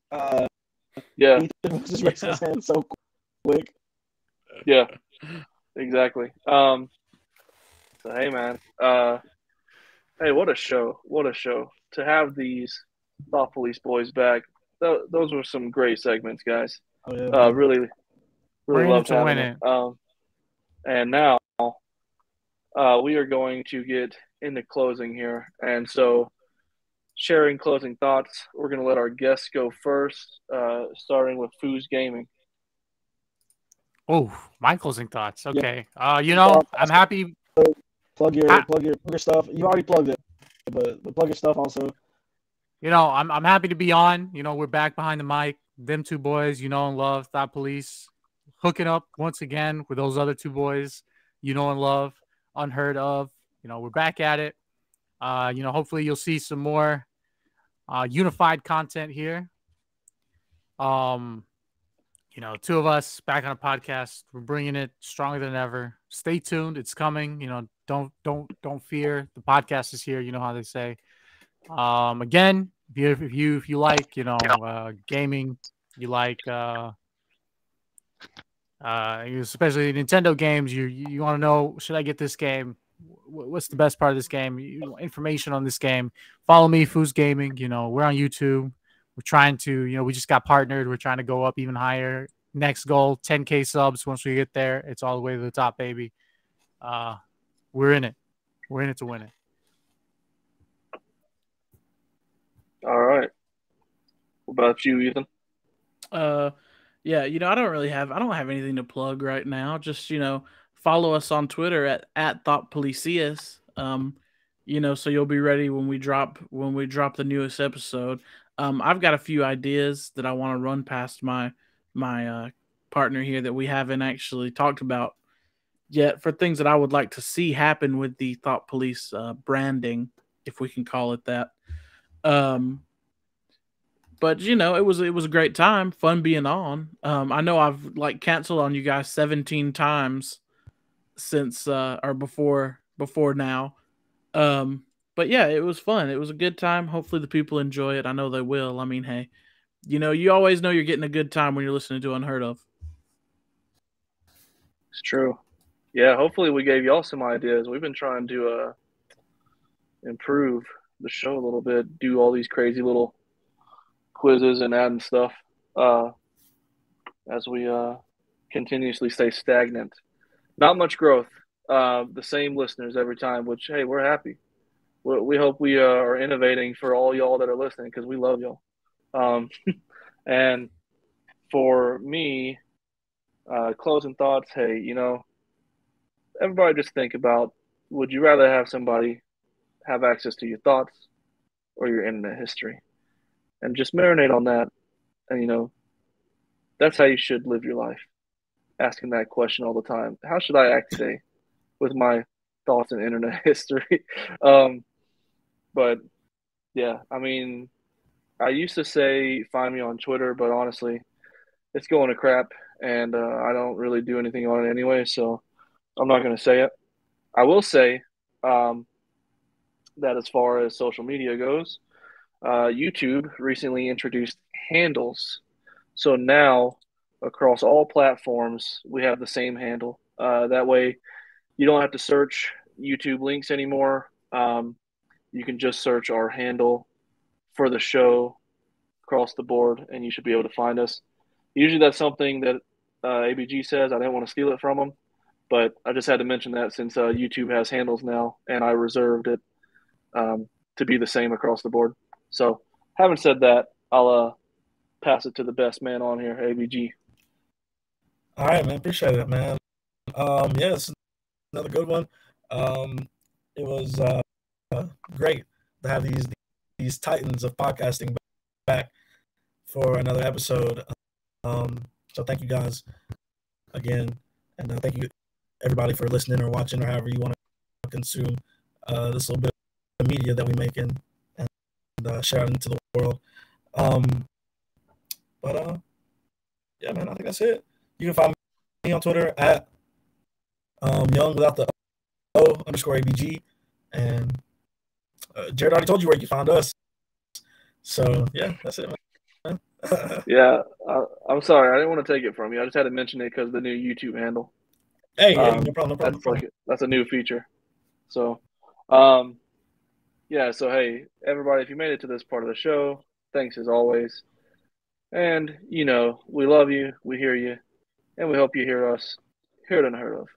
Ethan was just raising his hand so quick. Yeah, exactly. So hey man, hey, what a show! To have these Thought Police boys back. Those were some great segments, guys. Oh, yeah, really loved having it. And now we are going to get into closing here, and so sharing closing thoughts. We're going to let our guests go first, starting with Foos Gaming. Oh, my closing thoughts. Okay. I'm happy. Plug your stuff. You already plugged it, but plug your stuff also. I'm happy to be on. We're back behind the mic. Them 2 boys, and love, Thought Police, hooking up once again with those other 2 boys, and love, unheard of. We're back at it. Hopefully you'll see some more unified content here. 2 of us back on a podcast. We're bringing it stronger than ever. Stay tuned. It's coming. Don't fear. The podcast is here. You know how they say. Again, if you like, gaming, you like, especially Nintendo games, you want to know, should I get this game? what's the best part of this game? Information on this game. Follow me, Foos Gaming. We're on YouTube. We're trying to, we just got partnered. We're trying to go up even higher. Next goal, 10K subs. Once we get there, it's all the way to the top, baby. We're in it. We're in it to win it. All right. What about you, Ethan? Yeah, I don't have anything to plug right now. Just, follow us on Twitter at ThoughtPolicius. So you'll be ready when we drop the newest episode. I've got a few ideas that I want to run past my partner here that we haven't actually talked about yet for things that I would like to see happen with the Thought Police branding, if we can call it that. But it was a great time, fun being on. I know I've canceled on you guys 17 times since or before now. But yeah, it was fun. It was a good time. Hopefully the people enjoy it. I know they will. I mean, hey, you always know you're getting a good time when you're listening to Unheard Of. It's true. Yeah, hopefully we gave y'all some ideas. We've been trying to improve the show a little bit, do all these crazy little quizzes and adding stuff as we continuously stay stagnant. Not much growth. The same listeners every time, which, hey, we're happy. We hope we are innovating for all y'all that are listening because we love y'all. And for me, closing thoughts, hey, everybody just think about, would you rather have somebody have access to your thoughts or your internet history? And just marinate on that. And, that's how you should live your life. Asking that question all the time. How should I act today with my thoughts and internet history? But yeah, I mean, I used to say find me on Twitter, but honestly, it's going to crap, and I don't really do anything on it anyway, so I'm not going to say it. I will say that as far as social media goes, YouTube recently introduced handles. So now, across all platforms, we have the same handle. That way, you don't have to search YouTube links anymore. You can just search our handle for the show across the board, and you should be able to find us. Usually that's something that ABG says. I didn't want to steal it from him, but I just had to mention that since YouTube has handles now, and I reserved it to be the same across the board. So having said that, I'll pass it to the best man on here, ABG. All right, man. Appreciate it, man. It's another good one. It was great to have these titans of podcasting back for another episode. So thank you guys again, and thank you everybody for listening or watching or however you want to consume this little bit of media that we make and share it into the world. Yeah, man, I think that's it. You can find me on Twitter at young without the O_ABG, and Jared already told you where you can find us. So yeah, that's it, man. Yeah, I'm sorry, I didn't want to take it from you. I just had to mention it because of the new YouTube handle. Hey, no problem. That's a new feature. So, yeah. So hey, everybody, if you made it to this part of the show, thanks as always. And we love you, we hear you, and we hope you hear us. Hear it unheard of.